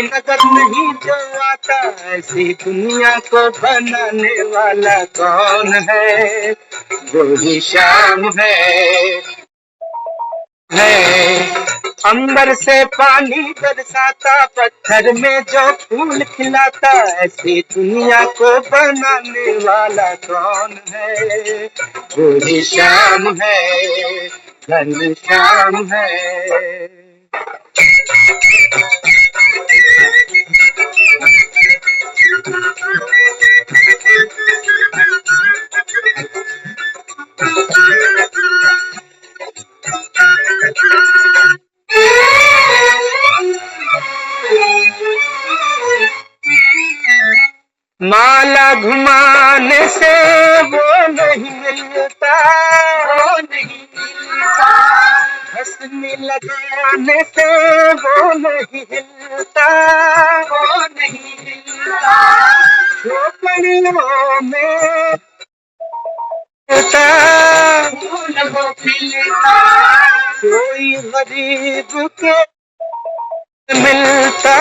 नजर नहीं जो आता, ऐसी दुनिया को बनाने वाला कौन है? वही शाम है। अंबर से पानी बरसाता, पत्थर में जो फूल खिलाता, ऐसी दुनिया को बनाने वाला कौन है? वही शाम है, घनश्याम है। माला घुमाने से वो नहीं मिलता, वो नहीं मिलता। हंसने लगाने से वो नहीं हिलता, वो नहीं हिलता। झोपड़ियों में होता, फूल वो खिलता, कोई गरीब के मिलता।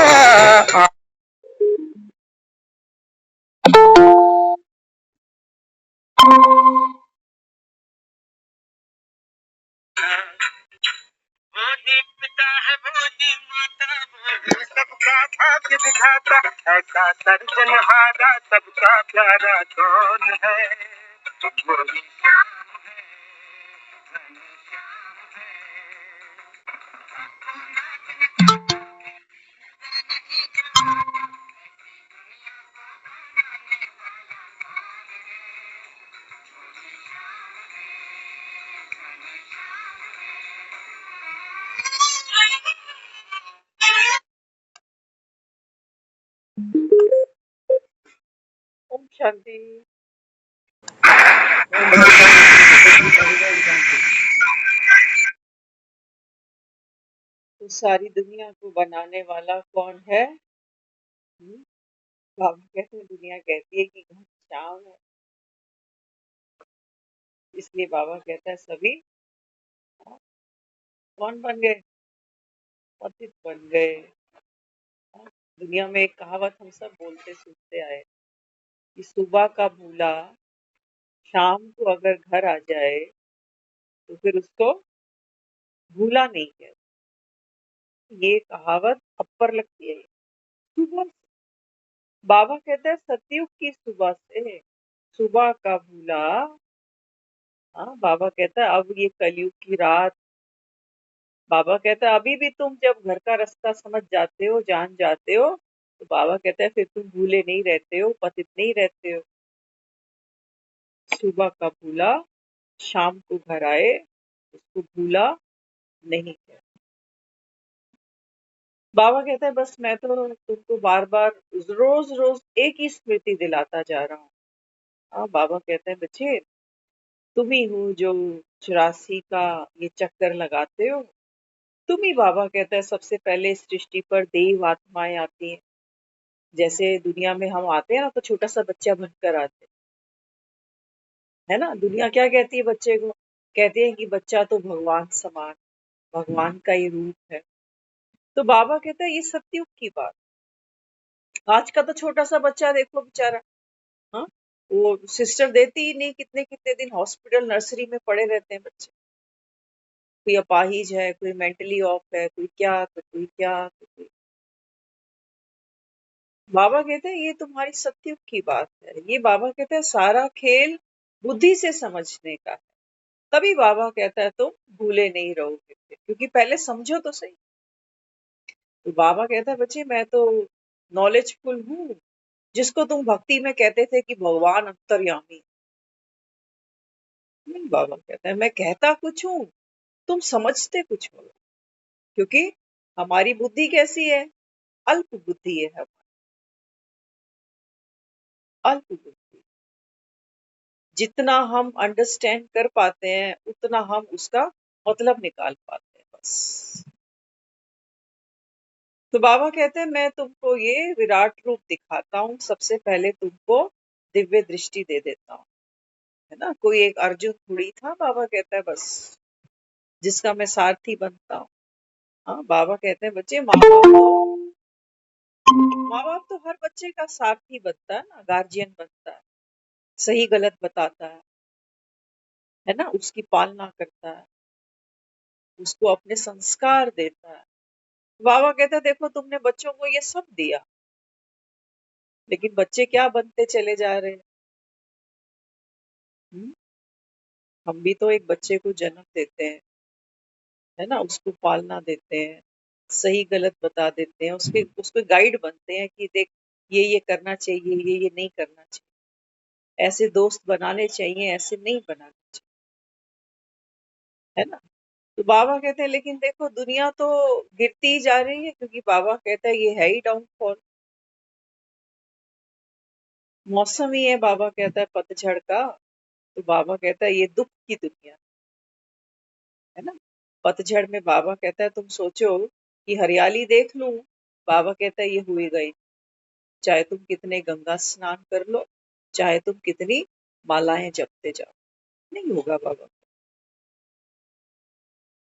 वही पिता है, वही माता, वही सबका भाग्य दिखाता, ऐसा सर्जनहारा सबका प्यारा कौन है? वही श्याम है, घनश्याम ओम शांति। तो सारी दुनिया को बनाने वाला कौन है? बाबा कहते हैं, दुनिया कहती है कि घनश्याम है, इसलिए बाबा कहता है सभी कौन बन गए? पतित बन गए। दुनिया में एक कहावत हम सब बोलते सुनते आए कि सुबह का भूला शाम को अगर घर आ जाए तो फिर उसको भूला नहीं कहते। ये कहावत अपर लगती है सुबह से। बाबा कहता है सतयुग की सुबह से सुबह का भूला। हाँ, बाबा कहता है अब ये कलयुग की रात। बाबा कहता है अभी भी तुम जब घर का रास्ता समझ जाते हो, जान जाते हो, तो बाबा कहता है फिर तुम भूले नहीं रहते हो, पतित नहीं रहते हो। सुबह का भूला शाम को घर आए, उसको भूला नहीं है। बाबा कहता है बस मैं तो तुमको बार बार रोज रोज एक ही स्मृति दिलाता जा रहा हूँ। हाँ, बाबा कहते हैं बच्चे तुम ही हो जो 84 का ये चक्कर लगाते हो। तुम ही, बाबा कहता है, सबसे पहले इस सृष्टि पर देव आत्माएं आती हैं। जैसे दुनिया में हम आते हैं ना तो छोटा सा बच्चा बनकर आते हैं, है ना। दुनिया क्या कहती है बच्चे को? कहते हैं कि बच्चा तो भगवान समान, भगवान का ही रूप है। तो बाबा कहता है ये सत्युग की बात। आज का तो छोटा सा बच्चा देखो बेचारा, हाँ, वो सिस्टर देती ही नहीं, कितने कितने दिन हॉस्पिटल नर्सरी में पड़े रहते हैं बच्चे। कोई अपाहिज है, कोई मेंटली ऑफ है, कोई क्या तो कोई क्या तो कोई। बाबा कहते हैं ये तुम्हारी सत्युग की बात है। ये बाबा कहते हैं सारा खेल बुद्धि से समझने का है। तभी बाबा कहता है तुम भूले नहीं रहोगे फिर, क्योंकि पहले समझो तो सही। तो बाबा कहता है बच्चे मैं तो नॉलेजफुल हूँ, जिसको तुम भक्ति में कहते थे कि भगवान अंतर्यामी। नहीं, बाबा कहता है मैं कहता कुछ हूँ, तुम समझते कुछ हो। क्योंकि हमारी बुद्धि कैसी है? अल्प बुद्धि है हमारी, अल्प बुद्धि। जितना हम अंडरस्टैंड कर पाते हैं उतना हम उसका मतलब निकाल पाते हैं बस। तो बाबा कहते हैं मैं तुमको ये विराट रूप दिखाता हूँ, सबसे पहले तुमको दिव्य दृष्टि दे देता हूँ, है ना। कोई एक अर्जुन थोड़ी था, बाबा कहता है बस जिसका मैं सारथी बनता हूँ। हाँ, बाबा कहते हैं बच्चे माँ बाप तो माँ बाप तो हर बच्चे का सारथी बनता है ना, गार्जियन बनता है, सही गलत बताता है ना, उसकी पालना करता है, उसको अपने संस्कार देता है। बाबा कहता है देखो तुमने बच्चों को ये सब दिया, लेकिन बच्चे क्या बनते चले जा रहे हैं। हम्म? हम भी तो एक बच्चे को जन्म देते हैं, है ना, उसको पालना देते हैं, सही गलत बता देते हैं, उसके उसके गाइड बनते हैं कि देख ये करना चाहिए, ये नहीं करना चाहिए, ऐसे दोस्त बनाने चाहिए, ऐसे नहीं बनाने चाहिए, है ना। तो बाबा कहते हैं लेकिन देखो दुनिया तो गिरती ही जा रही है, क्योंकि बाबा कहता है ये है ही डाउनफॉल। मौसम ही है, बाबा कहता है पतझड़ का। तो बाबा कहता है ये दुख की दुनिया है ना। पतझड़ में बाबा कहता है तुम सोचो कि हरियाली देख लूं, बाबा कहता है ये हुई गई, चाहे तुम कितने गंगा स्नान कर लो, चाहे तुम कितनी मालाएं जपते जाओ, नहीं होगा बाबा।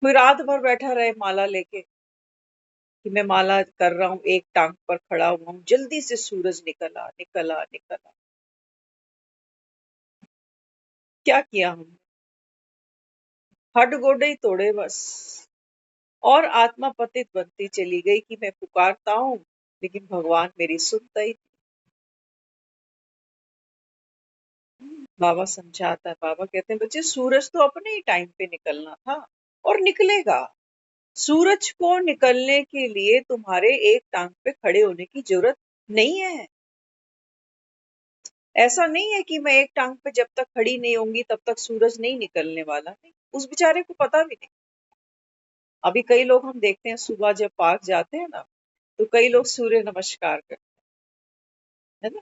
कोई रात भर बैठा रहे माला लेके कि मैं माला कर रहा हूँ, एक टांग पर खड़ा हुआ हूँ, जल्दी से सूरज निकला निकला निकला, क्या किया हमने, हड गोडे ही तोड़े बस। और आत्मा पतित बनती चली गई कि मैं पुकारता हूँ, लेकिन भगवान मेरी सुनता ही नहीं। बाबा समझाता है, बाबा कहते हैं बच्चे सूरज तो अपने ही टाइम पे निकलना था और निकलेगा। सूरज को निकलने के लिए तुम्हारे एक टांग पे खड़े होने की जरूरत नहीं है। ऐसा नहीं है कि मैं एक टांग पे जब तक खड़ी नहीं होंगी तब तक सूरज नहीं निकलने वाला, नहीं, उस बेचारे को पता भी नहीं। अभी कई लोग हम देखते हैं सुबह जब पार्क जाते हैं ना, तो कई लोग सूर्य नमस्कार करते हैं, है ना।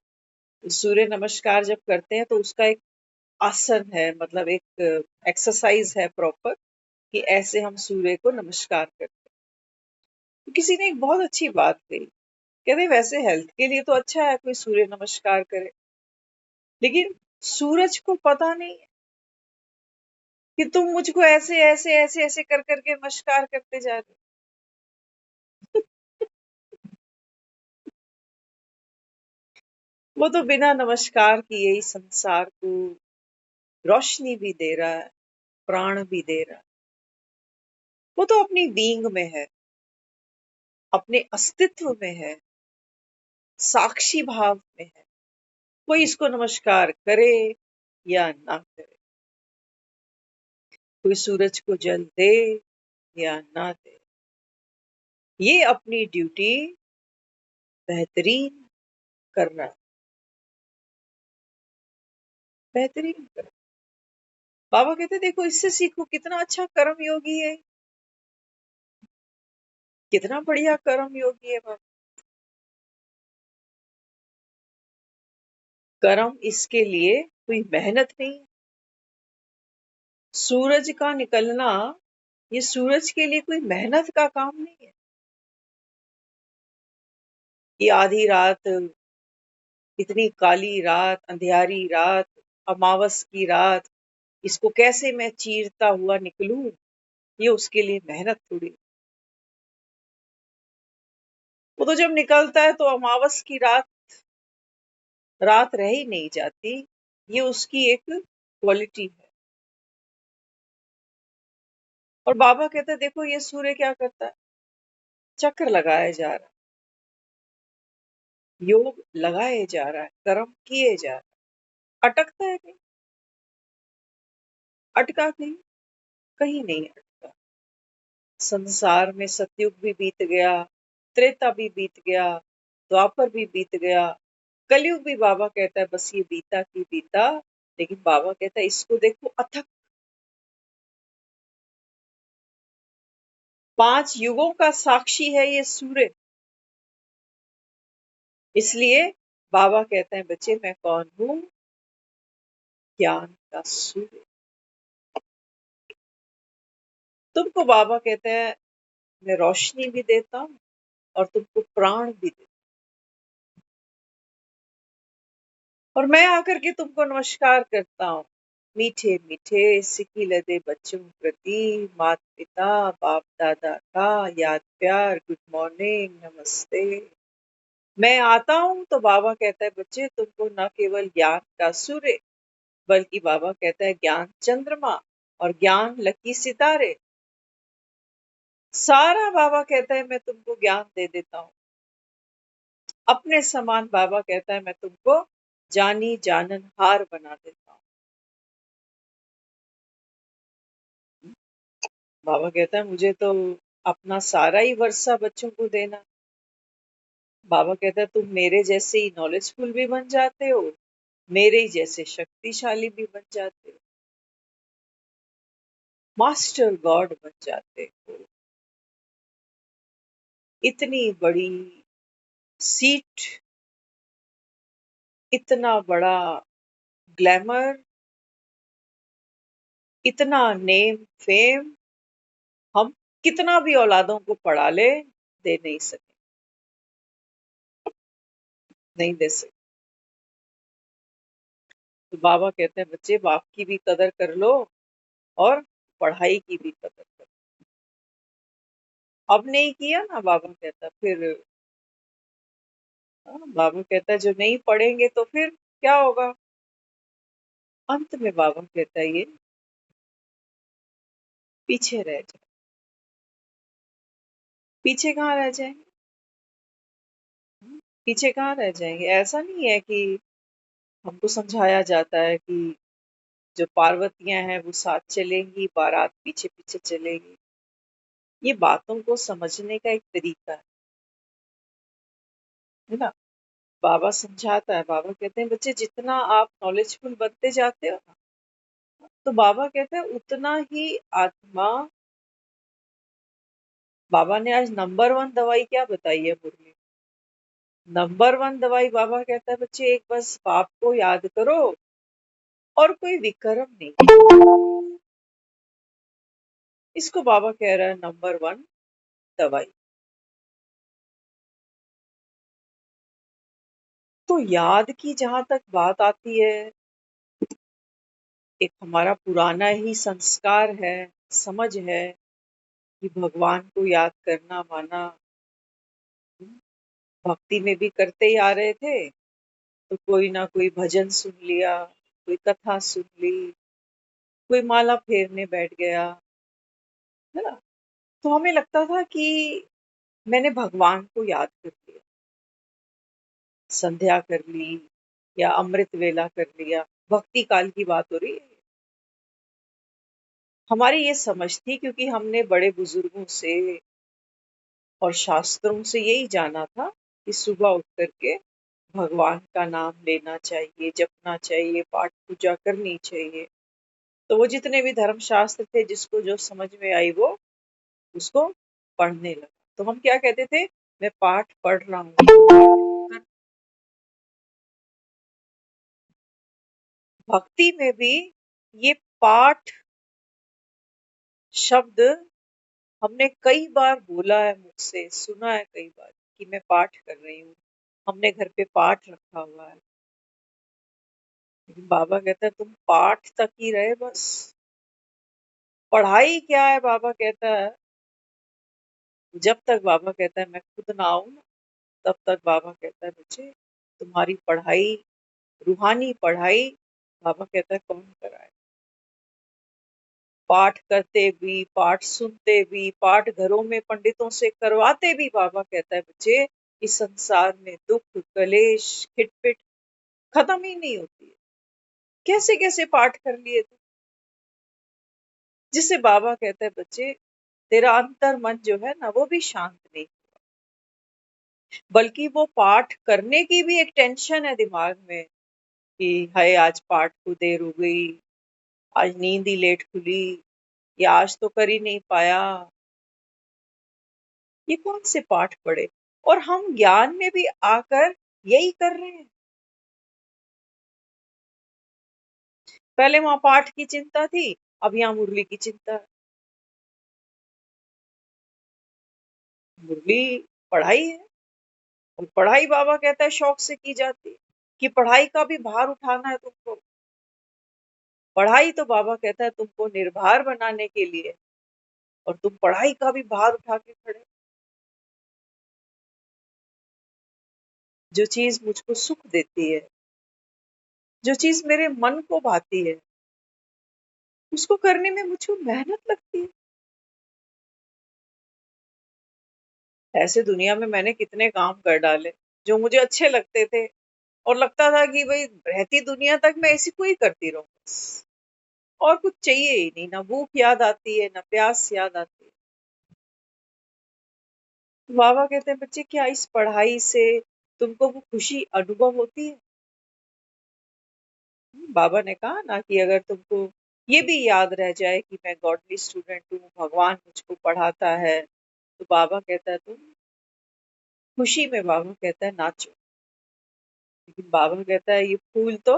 तो सूर्य नमस्कार जब करते हैं तो उसका एक आसन है, मतलब एक एक्सरसाइज है प्रॉपर, कि ऐसे हम सूर्य को नमस्कार करते हैं। तो किसी ने एक बहुत अच्छी बात कही, कहते वैसे हेल्थ के लिए तो अच्छा है कोई सूर्य नमस्कार करे, लेकिन सूरज को पता नहीं है कि तुम मुझको ऐसे ऐसे ऐसे ऐसे कर करके नमस्कार करते जा रहे हो। वो तो बिना नमस्कार किए ही संसार को रोशनी भी दे रहा है, प्राण भी दे रहा है। वो तो अपनी बीइंग में है, अपने अस्तित्व में है, साक्षी भाव में है। कोई इसको नमस्कार करे या ना करे, कोई सूरज को जल दे या ना दे, ये अपनी ड्यूटी बेहतरीन कर रहा है, बेहतरीन कर रहा है। बाबा कहते देखो इससे सीखो कितना अच्छा कर्म योगी है, कितना बढ़िया कर्म योगी है बाबा। कर्म इसके लिए कोई मेहनत नहीं। सूरज का निकलना ये सूरज के लिए कोई मेहनत का काम नहीं है। ये आधी रात, इतनी काली रात, अंधियारी रात, अमावस की रात, इसको कैसे मैं चीरता हुआ निकलूं, ये उसके लिए मेहनत थोड़ी। वो तो जब निकलता है तो अमावस की रात रात रह ही नहीं जाती, ये उसकी एक क्वालिटी है। और बाबा कहते हैं देखो ये सूर्य क्या करता है, चक्र लगाया जा रहा है, योग लगाए जा रहा है, कर्म किए जा रहा है। अटकता है कहीं, अटका कहीं, कहीं नहीं अटका। संसार में सतयुग भी बीत गया, त्रेता भी बीत गया, द्वापर भी बीत गया, कलयुग भी बाबा कहता है बस ये बीता की बीता। लेकिन बाबा कहता है इसको देखो अथक, 5 युगों का साक्षी है ये सूर्य। इसलिए बाबा कहते हैं बच्चे मैं कौन हूं, ज्ञान का सूर्य। तुमको बाबा कहते हैं मैं रोशनी भी देता हूँ और तुमको प्राण भी देता हूँ, और मैं आकर के तुमको नमस्कार करता हूँ। मीठे मीठे सिकी लदे बच्चों प्रति माता पिता बाप दादा का याद प्यार, गुड मॉर्निंग, नमस्ते। मैं आता हूं तो बाबा कहता है बच्चे तुमको न केवल ज्ञान का सूर्य बल्कि बाबा कहता है ज्ञान चंद्रमा और ज्ञान लकी सितारे सारा बाबा कहता है मैं तुमको ज्ञान दे देता हूँ। अपने समान बाबा कहता है मैं तुमको जानी जाननहार बना देता हूँ। बाबा कहता है मुझे तो अपना सारा ही वर्षा बच्चों को देना। बाबा कहता है तुम मेरे जैसे ही नॉलेजफुल भी बन जाते हो, मेरे ही जैसे शक्तिशाली भी बन जाते हो, मास्टर गॉड बन जाते हो। इतनी बड़ी सीट, इतना बड़ा ग्लैमर, इतना नेम फेम हम कितना भी औलादों को पढ़ा ले दे नहीं सके, नहीं दे सके। तो बाबा कहते हैं बच्चे बाप की भी कदर कर लो और पढ़ाई की भी कदर कर लो। अब नहीं किया ना बाबा कहता फिर बाबा कहता है जो नहीं पढ़ेंगे तो फिर क्या होगा। अंत में बाबा कहता है ये पीछे रह जाए। पीछे कहाँ रह जाएंगे? पीछे कहाँ रह जाएंगे? ऐसा नहीं है कि हमको समझाया जाता है कि जो पार्वतियां हैं वो साथ चलेंगी, बारात पीछे पीछे चलेगी। ये बातों को समझने का एक तरीका है ना। बाबा समझाता है, बाबा कहते हैं बच्चे जितना आप नॉलेजफुल बनते जाते हो ना, तो बाबा कहते हैं उतना ही आत्मा। बाबा ने आज नंबर वन दवाई क्या बताई है मुरली? नंबर वन दवाई बाबा कहता है बच्चे एक बस बाप को याद करो और कोई विक्रम नहीं। इसको बाबा कह रहा है नंबर वन दवाई। तो याद की जहां तक बात आती है, एक हमारा पुराना ही संस्कार है, समझ है कि भगवान को याद करना माना भक्ति में भी करते ही आ रहे थे। तो कोई ना कोई भजन सुन लिया, कोई कथा सुन ली, कोई माला फेरने बैठ गया, है ना। तो हमें लगता था कि मैंने भगवान को याद कर लिया, संध्या कर ली या अमृत वेला कर लिया। भक्ति काल की बात हो रही है। हमारी ये समझ थी क्योंकि हमने बड़े बुजुर्गों से और शास्त्रों से यही जाना था कि सुबह उठ करके भगवान का नाम लेना चाहिए, जपना चाहिए, पाठ पूजा करनी चाहिए। तो वो जितने भी धर्म शास्त्र थे जिसको जो समझ में आई वो उसको पढ़ने लगा। तो हम क्या कहते थे, मैं पाठ पढ़ रहा हूँ। भक्ति में भी ये पाठ शब्द हमने कई बार बोला है, मुझसे सुना है कई बार कि मैं पाठ कर रही हूँ। हमने घर पे पाठ रखा हुआ है। लेकिन बाबा कहता है तुम पाठ तक ही रहे बस। पढ़ाई क्या है? बाबा कहता है जब तक बाबा कहता है मैं खुद ना आऊं ना, तब तक बाबा कहता है बच्चे तुम्हारी पढ़ाई, रूहानी पढ़ाई बाबा कहता है कौन कराए। पाठ करते भी, पाठ सुनते भी, पाठ घरों में पंडितों से करवाते भी बाबा कहता है बच्चे इस संसार में दुख कलेश खिटपिट खत्म ही नहीं होती है। कैसे कैसे पाठ कर लिए तुम, जिससे बाबा कहता है बच्चे तेरा अंतर मन जो है ना वो भी शांत नहीं, बल्कि वो पाठ करने की भी एक टेंशन है दिमाग में कि हाय आज पाठ को देर हो गई, आज नींद ही लेट खुली, या आज तो कर ही नहीं पाया। ये कौन से पाठ पढ़े? और हम ज्ञान में भी आकर यही कर रहे हैं। पहले वहां पाठ की चिंता थी, अब यहाँ मुरली की चिंता है। मुरली पढ़ाई है और पढ़ाई बाबा कहता है शौक से की जाती है कि पढ़ाई का भी भार उठाना है तुमको। पढ़ाई तो बाबा कहता है तुमको निर्भर बनाने के लिए, और तुम पढ़ाई का भी भार उठा के खड़े। जो चीज मुझको सुख देती है, जो चीज मेरे मन को भाती है, उसको करने में मुझको मेहनत लगती है। ऐसे दुनिया में मैंने कितने काम कर डाले जो मुझे अच्छे लगते थे, और लगता था कि भाई रहती दुनिया तक मैं ऐसी कोई करती रहूं बस, और कुछ चाहिए ही नहीं, ना भूख याद आती है, ना प्यास याद आती है। तो बाबा कहते हैं, बच्चे क्या इस पढ़ाई से तुमको वो खुशी अनुभव होती है? बाबा ने कहा ना कि अगर तुमको ये भी याद रह जाए कि मैं गॉडली स्टूडेंट हूँ, भगवान मुझको पढ़ाता है, तो बाबा कहता है तुम खुशी में, बाबा कहता है नाचो। लेकिन बाबा कहता है ये फूल तो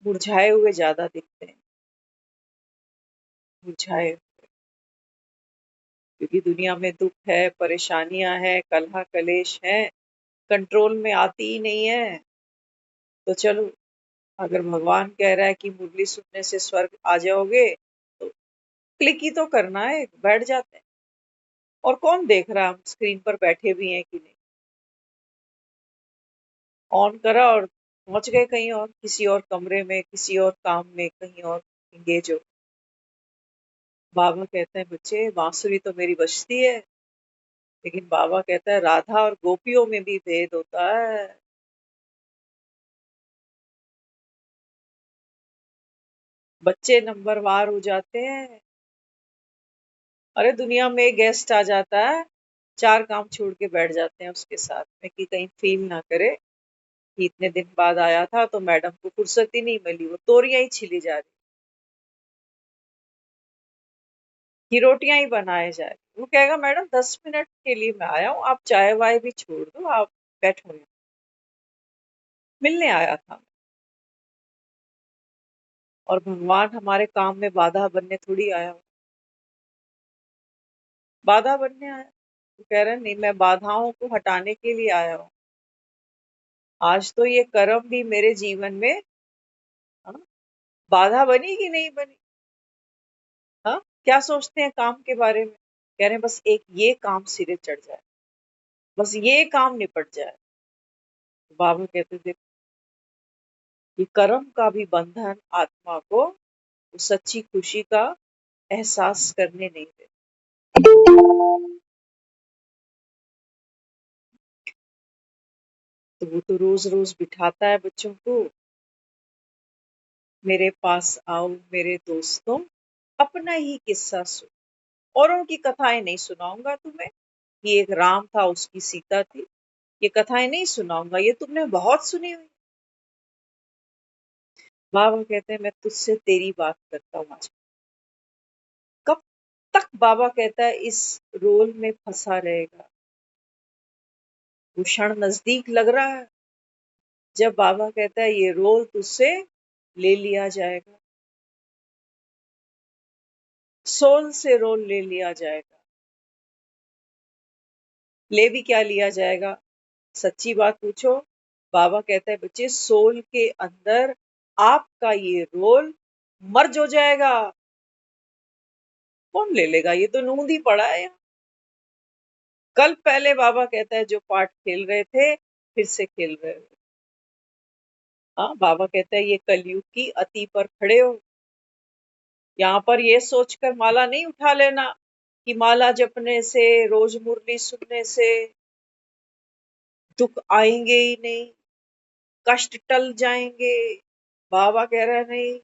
मुरझाए हुए ज्यादा दिखते हैं, मुरझाए, क्योंकि दुनिया में दुख है, परेशानियां हैं, कलह कलेश है, कंट्रोल में आती ही नहीं है। तो चलो, अगर भगवान कह रहा है कि मुरली सुनने से स्वर्ग आ जाओगे, तो क्लिक ही तो करना है, बैठ जाते हैं। और कौन देख रहा है हम स्क्रीन पर बैठे भी हैं कि नहीं? ऑन करा और पहुंच गए कहीं और, किसी और कमरे में, किसी और काम में, कहीं और इंगेज हो। बाबा कहते हैं, बच्चे बांसुरी तो मेरी बजती है, लेकिन बाबा कहता है राधा और गोपियों में भी भेद होता है। बच्चे नंबरवार हो जाते हैं। अरे दुनिया में एक गेस्ट आ जाता है, चार काम छोड़ के बैठ जाते हैं उसके साथ में, कि कहीं फील ना करे कि इतने दिन बाद आया था तो मैडम को फुर्सत ही नहीं मिली, वो तोरियां ही छिली जा रही, कि रोटियां ही बनाए जा रही। वो कहेगा मैडम 10 मिनट के लिए मैं आया हूँ, आप चाय वाय भी छोड़ दो, आप बैठो, मिलने आया था। और भगवान हमारे काम में बाधा बनने थोड़ी आया हो, बाधा बनने आया? तो कह रहे हैं, नहीं, मैं बाधाओं को हटाने के लिए आया हूँ। आज तो ये कर्म भी मेरे जीवन में, हाँ, बाधा बनी कि नहीं बनी? हाँ, क्या सोचते हैं काम के बारे में? कह रहे हैं बस एक ये काम सिरे चढ़ जाए, बस ये काम निपट जाए। तो बाबा कहते थे कि कर्म का भी बंधन आत्मा को सच्ची खुशी का एहसास करने नहीं देता। तो वो तो रोज रोज बिठाता है बच्चों को, मेरे पास आओ मेरे दोस्तों, अपना ही किस्सा सुनो। औरों की कथाएं नहीं सुनाऊंगा तुम्हें, ये एक राम था उसकी सीता थी, ये कथाएं नहीं सुनाऊंगा, ये तुमने बहुत सुनी हुई। बाबा कहते हैं मैं तुझसे तेरी बात करता हूँ आज। कब तक बाबा कहता है इस रोल में फंसा रहेगा? वो क्षण नजदीक लग रहा है जब बाबा कहता है ये रोल तुझसे ले लिया जाएगा, सोल से रोल ले लिया जाएगा। ले भी क्या लिया जाएगा? सच्ची बात पूछो, बाबा कहता है बच्चे सोल के अंदर आपका ये रोल मर्ज हो जाएगा। कौन ले लेगा? ये तो नूंद ही पड़ा है यहाँ। कल पहले बाबा कहता है जो पार्ट खेल रहे थे फिर से खेल रहे हो। हाँ, बाबा कहता है ये कलयुग की अति पर खड़े हो। यहाँ पर ये सोचकर माला नहीं उठा लेना कि माला जपने से, रोज मुरली सुनने से दुख आएंगे ही नहीं, कष्ट टल जाएंगे। बाबा कह रहा है नहीं,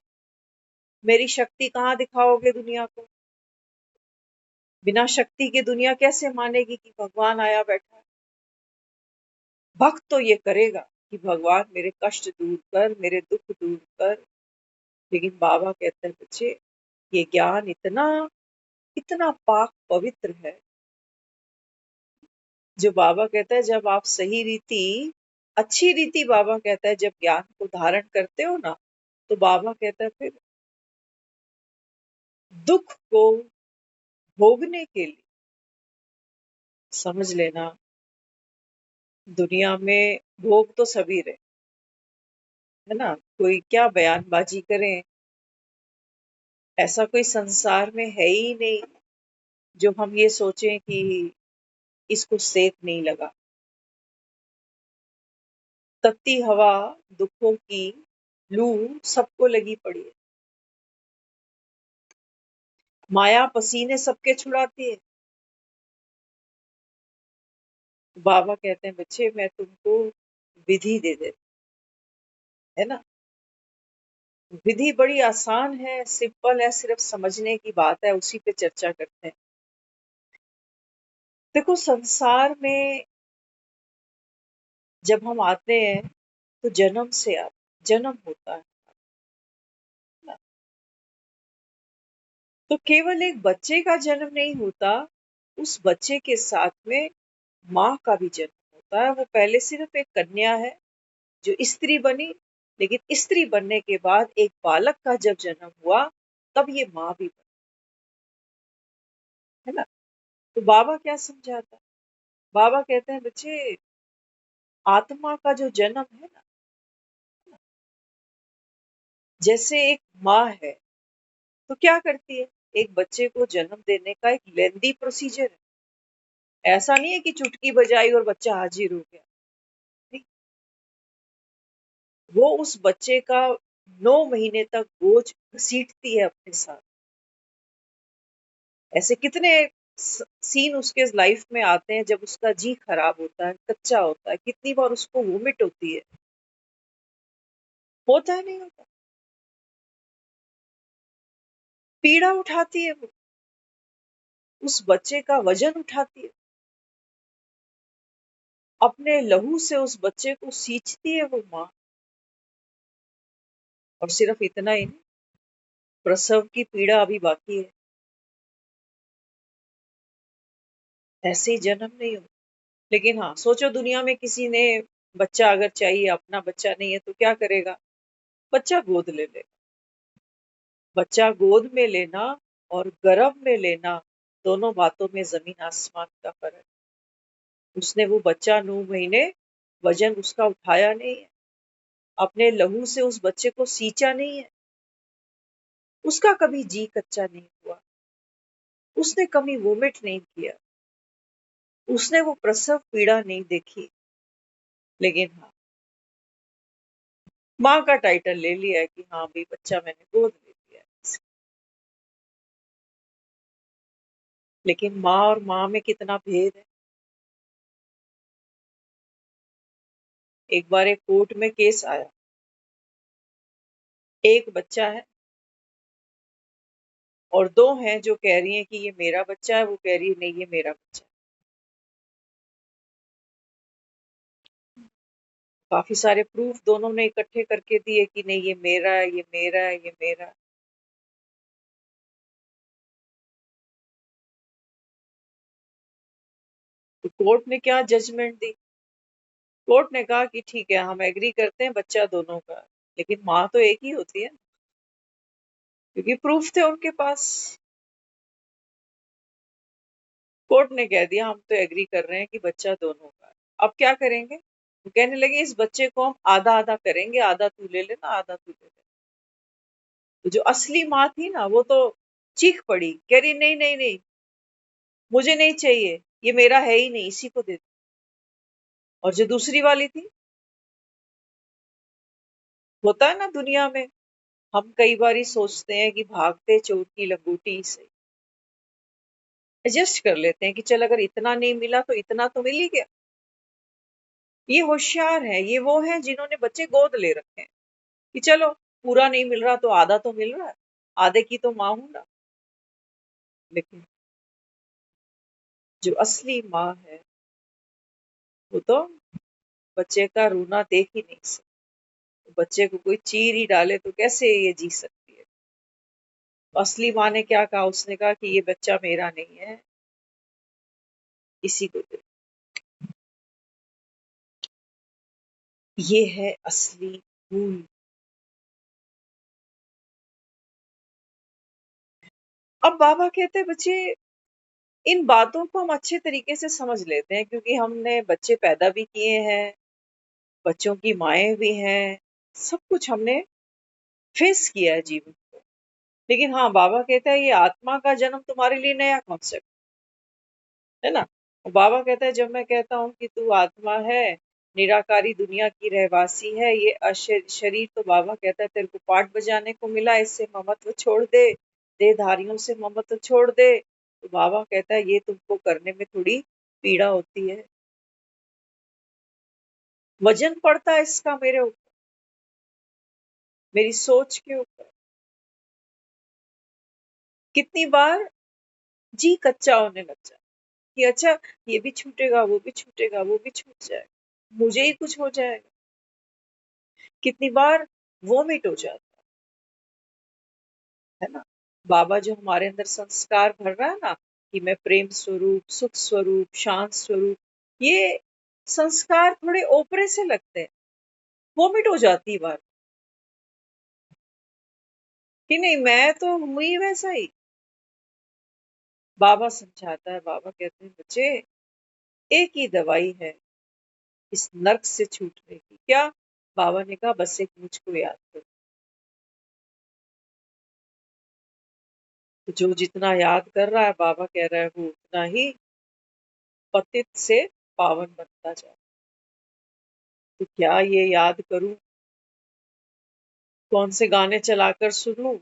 मेरी शक्ति कहाँ दिखाओगे दुनिया को? बिना शक्ति के दुनिया कैसे मानेगी कि भगवान आया बैठा है? भक्त तो ये करेगा कि भगवान मेरे कष्ट दूर कर, मेरे दुख दूर कर। लेकिन बाबा कहते हैं बच्चे ये ज्ञान इतना इतना पाक पवित्र है, जो बाबा कहता है जब आप सही रीति, अच्छी रीति, बाबा कहता है जब ज्ञान को धारण करते हो ना, तो बाबा कहता है फिर दुख को भोगने के लिए, समझ लेना, दुनिया में भोग तो सभी रहे, है ना? कोई क्या बयानबाजी करें, ऐसा कोई संसार में है ही नहीं जो हम ये सोचें कि इसको सेक नहीं लगा। तपती हवा, दुखों की लू सबको लगी पड़ी है। माया पसीने सबके छुड़ाती है। बाबा कहते हैं बच्चे मैं तुमको विधि दे दे, है ना। विधि बड़ी आसान है, सिंपल है, सिर्फ समझने की बात है, उसी पे चर्चा करते हैं। देखो संसार में जब हम आते हैं तो जन्म से जन्म होता है ना? तो केवल एक बच्चे का जन्म नहीं होता, उस बच्चे के साथ में माँ का भी जन्म होता है। वो पहले सिर्फ एक कन्या है जो स्त्री बनी, लेकिन स्त्री बनने के बाद एक बालक का जब जन्म हुआ तब ये माँ भी बनी, है ना। तो बाबा क्या समझाता है? बाबा कहते हैं बच्चे आत्मा का जो जन्म है ना, जैसे एक माँ है तो क्या करती है, एक बच्चे को जन्म देने का एक लेंदी प्रोसीजर है। ऐसा नहीं है कि चुटकी बजाई और बच्चा हाजिर हो गया, नहीं। वो उस बच्चे का 9 महीने तक बोझ घसीटती है अपने साथ। ऐसे कितने सीन उसके लाइफ में आते हैं जब उसका जी खराब होता है, कच्चा होता है, कितनी बार उसको वोमिट होती है, होता है नहीं होता। पीड़ा उठाती है वो, उस बच्चे का वजन उठाती है, अपने लहू से उस बच्चे को सींचती है वो माँ। और सिर्फ इतना ही नहीं, प्रसव की पीड़ा अभी बाकी है, ऐसे ही जन्म नहीं हो। लेकिन हाँ सोचो दुनिया में किसी ने बच्चा अगर चाहिए, अपना बच्चा नहीं है तो क्या करेगा, बच्चा गोद ले ले। बच्चा गोद में लेना और गर्भ में लेना, दोनों बातों में जमीन आसमान का फर्क। उसने वो बच्चा 9 महीने वजन उसका उठाया नहीं है, अपने लहू से उस बच्चे को सींचा नहीं है, उसका कभी जी कच्चा नहीं हुआ, उसने कभी वोमिट नहीं किया, उसने वो प्रसव पीड़ा नहीं देखी। लेकिन हाँ माँ का टाइटल ले लिया है कि हाँ भाई बच्चा मैंने गोद ले लिया है। लेकिन माँ और माँ में कितना भेद है। एक बार एक कोर्ट में केस आया, एक बच्चा है और दो हैं जो कह रही हैं कि ये मेरा बच्चा है, वो कह रही है नहीं ये मेरा बच्चा है। काफी सारे प्रूफ दोनों ने इकट्ठे करके दिए कि नहीं ये मेरा है, ये मेरा है, ये मेरा है। तो कोर्ट ने क्या जजमेंट दी? कोर्ट ने कहा कि ठीक है हम एग्री करते हैं बच्चा दोनों का, लेकिन माँ तो एक ही होती है, क्योंकि प्रूफ थे उनके पास। कोर्ट ने कह दिया हम तो एग्री कर रहे हैं कि बच्चा दोनों का है। अब क्या करेंगे? वो कहने लगे इस बच्चे को हम आधा आधा करेंगे, आधा तू ले लेना आधा तू ले लेना। तो जो असली माँ थी ना वो तो चीख पड़ी, कह रही नहीं नहीं नहीं, मुझे नहीं चाहिए, ये मेरा है ही नहीं, इसी को दे दो। और जो दूसरी वाली थी, होता है ना दुनिया में, हम कई बार सोचते हैं कि भागते चोर की लंगोटी से एडजस्ट कर लेते हैं कि चल अगर इतना नहीं मिला तो इतना तो मिल ही गया। ये होशियार है, ये वो है जिन्होंने बच्चे गोद ले रखे हैं कि चलो पूरा नहीं मिल रहा तो आधा तो मिल रहा है, आधे की तो माँ हूं ना। लेकिन जो असली माँ है वो तो बच्चे का रोना देख ही नहीं सकती। बच्चे को कोई चीर ही डाले तो कैसे ये जी सकती है? तो असली माँ ने क्या कहा, उसने कहा कि ये बच्चा मेरा नहीं है, इसी को दे। ये है असली फूल। अब बाबा कहते हैं बच्चे इन बातों को हम अच्छे तरीके से समझ लेते हैं क्योंकि हमने बच्चे पैदा भी किए हैं, बच्चों की माएँ भी हैं, सब कुछ हमने फेस किया है जीवन को। लेकिन हाँ, बाबा कहता है ये आत्मा का जन्म तुम्हारे लिए नया कॉन्सेप्ट है ना? और बाबा कहता है जब मैं कहता हूँ कि तू आत्मा है, निराकारी दुनिया की रहवासी है, ये शरीर तो बाबा कहता है तेरे को पाठ बजाने को मिला, इससे ममत्व छोड़ दे, देहधारियों से ममत्व छोड़ दे। तो बाबा कहता है ये तुमको करने में थोड़ी पीड़ा होती है, वजन पड़ता है इसका मेरे ऊपर, मेरी सोच के ऊपर। कितनी बार जी कच्चा होने लग जाए कि अच्छा ये भी छूटेगा, वो भी छूटेगा, वो भी छूट जाएगा, मुझे ही कुछ हो जाएगा। कितनी बार वोमिट हो जाता है ना। बाबा जो हमारे अंदर संस्कार भर रहा है ना कि मैं प्रेम स्वरूप, सुख स्वरूप, शांत स्वरूप, ये संस्कार थोड़े ओपरे से लगते हैं, वोमिट हो जाती है बार कि नहीं मैं तो हुई वैसा ही। बाबा समझाता है, बाबा कहते हैं बच्चे एक ही दवाई है इस नर्क से छूटने की। क्या? बाबा ने कहा बस एक मुझको याद करो। तो जो जितना याद कर रहा है बाबा कह रहा है वो उतना ही पतित से पावन बनता जाए। तो क्या ये याद करूं, कौन से गाने चलाकर सुनूं?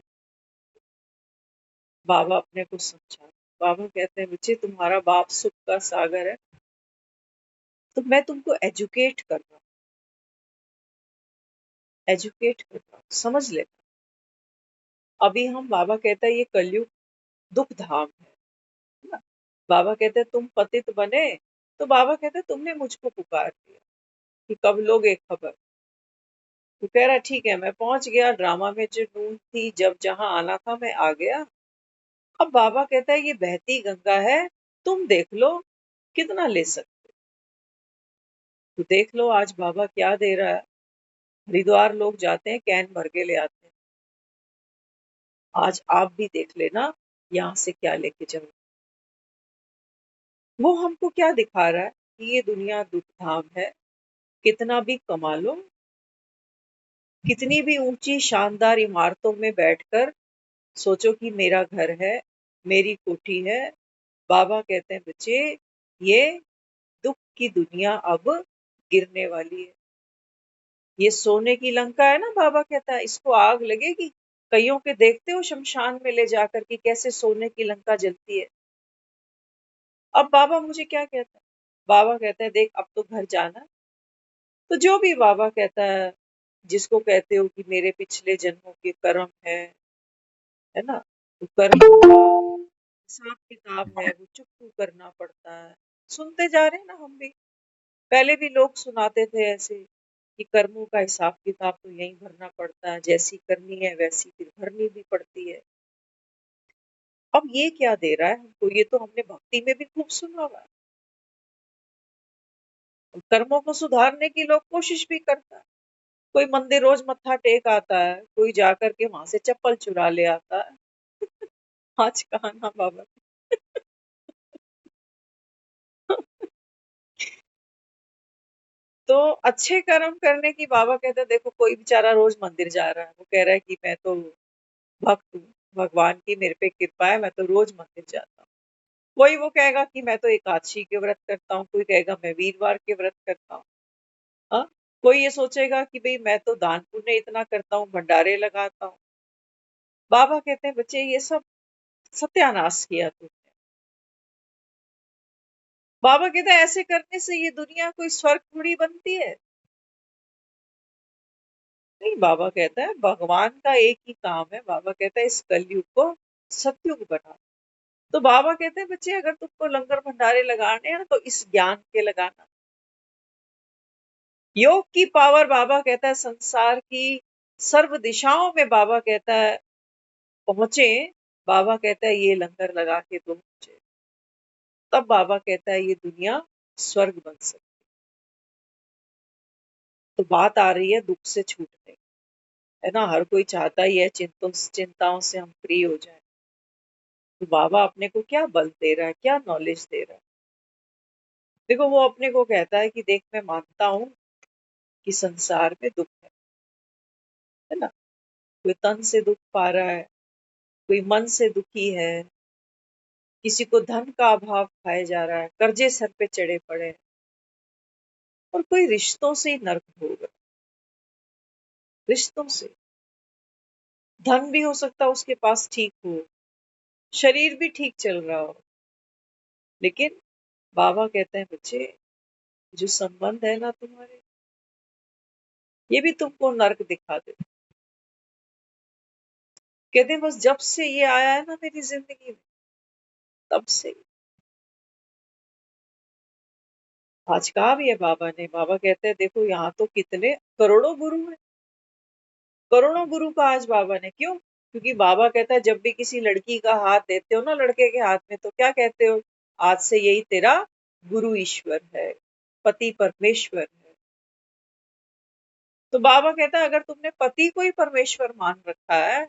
बाबा अपने को समझा। बाबा कहते हैं बच्चे तुम्हारा बाप सुख का सागर है, तो मैं तुमको एजुकेट कर रहा हूं, समझ ले। अभी हम बाबा कहता है ये कलयुग दुख धाम है ना। बाबा कहते हैं तुम पतित बने, तो बाबा कहते हैं तुमने मुझको पुकार दिया कि कब लोगे खबर। तो कह रहा ठीक है मैं पहुंच गया, ड्रामा में जो नून थी, जब जहां आना था मैं आ गया। अब बाबा कहता है ये बहती गंगा है, तुम देख लो कितना ले सकते। तो देख लो आज बाबा क्या दे रहा है। हरिद्वार लोग जाते हैं कैन भर के ले आते हैं, आज आप भी देख लेना यहाँ से क्या लेके जाओ। वो हमको क्या दिखा रहा है कि ये दुनिया दुख धाम है, कितना भी कमा लो, कितनी भी ऊंची शानदार इमारतों में बैठकर सोचो कि मेरा घर है, मेरी कोठी है। बाबा कहते हैं बच्चे ये दुख की दुनिया अब गिरने वाली है। ये सोने की लंका है ना, बाबा कहता है इसको आग लगेगी। कईयों के देखते हो शमशान में ले जाकर कि कैसे सोने की लंका जलती है। अब बाबा मुझे क्या कहता है, बाबा कहता है देख अब तो घर जाना। तो जो भी बाबा कहता है, जिसको कहते हो कि मेरे पिछले जन्मों के कर्म है ना, तो कर्म का हिसाब किताब है वो चुकू करना पड़ता है। सुनते जा रहे हैं ना हम भी, पहले भी लोग सुनाते थे ऐसे कि कर्मों का हिसाब किताब तो यहीं भरना पड़ता है, जैसी करनी है वैसी फिर भरनी भी पड़ती है। अब ये क्या दे रहा है हमको, ये तो हमने भक्ति में भी खूब सुना हुआ है। कर्मों को सुधारने की लोग कोशिश भी करता है, कोई मंदिर रोज मत्था टेक आता है, कोई जाकर के वहां से चप्पल चुरा ले आता है। आज कहा ना बाबा। तो अच्छे कर्म करने की बाबा कहते हैं देखो कोई बेचारा रोज मंदिर जा रहा है, वो कह रहा है कि मैं तो भक्त हूँ, भगवान की मेरे पे कृपा है, मैं तो रोज मंदिर जाता हूँ। कोई वो कहेगा कि मैं तो एकादशी के व्रत करता हूँ, कोई कहेगा मैं वीरवार के व्रत करता हूँ। हाँ? कोई ये सोचेगा कि भाई मैं तो दान पुण्य इतना करता हूँ, भंडारे लगाता हूँ। बाबा कहते हैं बच्चे ये सब सत्यानाश किया तुमने। बाबा कहते हैं ऐसे करने से ये दुनिया कोई स्वर्ग थोड़ी बनती है। नहीं, बाबा कहता है भगवान का एक ही काम है, बाबा कहता है इस कलयुग को सतयुग बना। तो बाबा कहते हैं बच्चे अगर तुमको लंगर भंडारे लगाने हैं ना तो इस ज्ञान के लगाना। योग की पावर बाबा कहता है संसार की सर्व दिशाओं में बाबा कहता है पहुंचे। बाबा कहता है ये लंगर लगा के तुम पहुंचे, तब बाबा कहता है ये दुनिया स्वर्ग बन सकती। तो बात आ रही है दुख से छूटने की, है ना। हर कोई चाहता ही है चिंताओं से हम फ्री हो जाए। तो बाबा अपने को क्या बल दे रहा है, क्या नॉलेज दे रहा है। देखो वो अपने को कहता है कि देख मैं मानता हूँ कि संसार में दुख है ना। कोई तन से दुख पा रहा है, कोई मन से दुखी है, किसी को धन का अभाव खाए जा रहा है, कर्जे सर पे चढ़े पड़े हैं। और कोई रिश्तों से ही नर्क भोग रहा, रिश्तों से। धन भी हो सकता है उसके पास ठीक हो, शरीर भी ठीक चल रहा हो, लेकिन बाबा कहते हैं बच्चे, जो संबंध है ना तुम्हारे, ये भी तुमको नर्क दिखा दे। कहते हैं बस जब से ये आया है ना मेरी जिंदगी में, तब से। आज कहा भी है बाबा ने, बाबा कहते हैं देखो यहाँ तो कितने करोड़ों गुरु हैं, करोड़ों गुरु का आज बाबा ने, क्यों? क्योंकि बाबा कहता है जब भी किसी लड़की का हाथ देते हो ना लड़के के हाथ में, तो क्या कहते हो? आज से यही तेरा गुरु ईश्वर है, पति परमेश्वर है। तो बाबा कहता है अगर तुमने पति को ही परमेश्वर मान रखा है,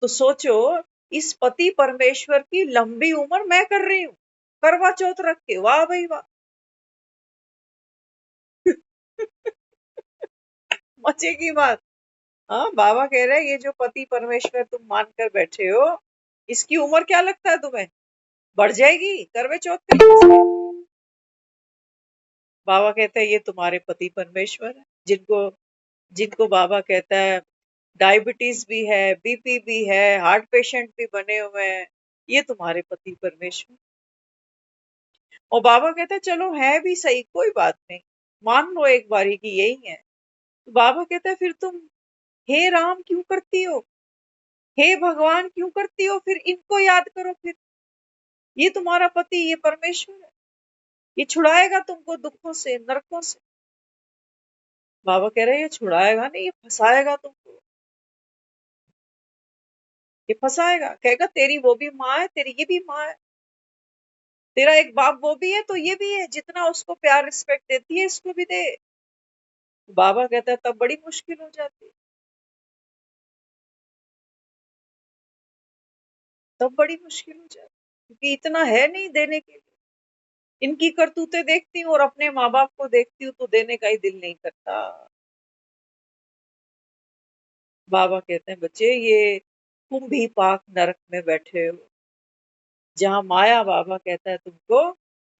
तो सोचो इस पति परमेश्वर की लंबी उम्र मैं कर रही हूँ, करवा चौथ रख के। वाह भाई वाह। मजे की बात। हाँ, बाबा कह रहे हैं ये जो पति परमेश्वर तुम मानकर बैठे हो, इसकी उम्र क्या लगता है तुम्हें? बढ़ जाएगी करवे चौथ करने से। बाबा कहते हैं ये तुम्हारे पति परमेश्वर है, जिनको जिनको बाबा कहता है डायबिटीज भी है, बीपी भी है, हार्ट पेशेंट भी बने हुए हैं, ये तुम्हारे पति परमेश्वर। और बाबा कहता है चलो है भी सही, कोई बात नहीं, मान लो एक बारी की यही है। तो बाबा कहता है फिर तुम हे राम क्यों करती हो, हे भगवान क्यों करती हो, फिर इनको याद करो। फिर ये तुम्हारा पति, ये परमेश्वर है, ये छुड़ाएगा तुमको दुखों से, नरकों से। बाबा कह रहे हैं ये छुड़ाएगा नहीं, ये फंसाएगा तुमको, ये फंसाएगा। कहेगा तेरी वो भी माँ है, तेरी ये भी माँ है, तेरा एक बाप वो भी है, तो ये भी है, जितना उसको प्यार रिस्पेक्ट देती है इसको भी दे। बाबा कहता है तब बड़ी मुश्किल हो जाती है, तब बड़ी मुश्किल हो जाती है, क्योंकि इतना है नहीं देने के लिए। इनकी करतूतें देखती हूँ और अपने माँ बाप को देखती हूँ तो देने का ही दिल नहीं करता। बाबा कहते हैं बच्चे ये तुम भी पाक नरक में बैठे हो, जहां माया बाबा कहता है तुमको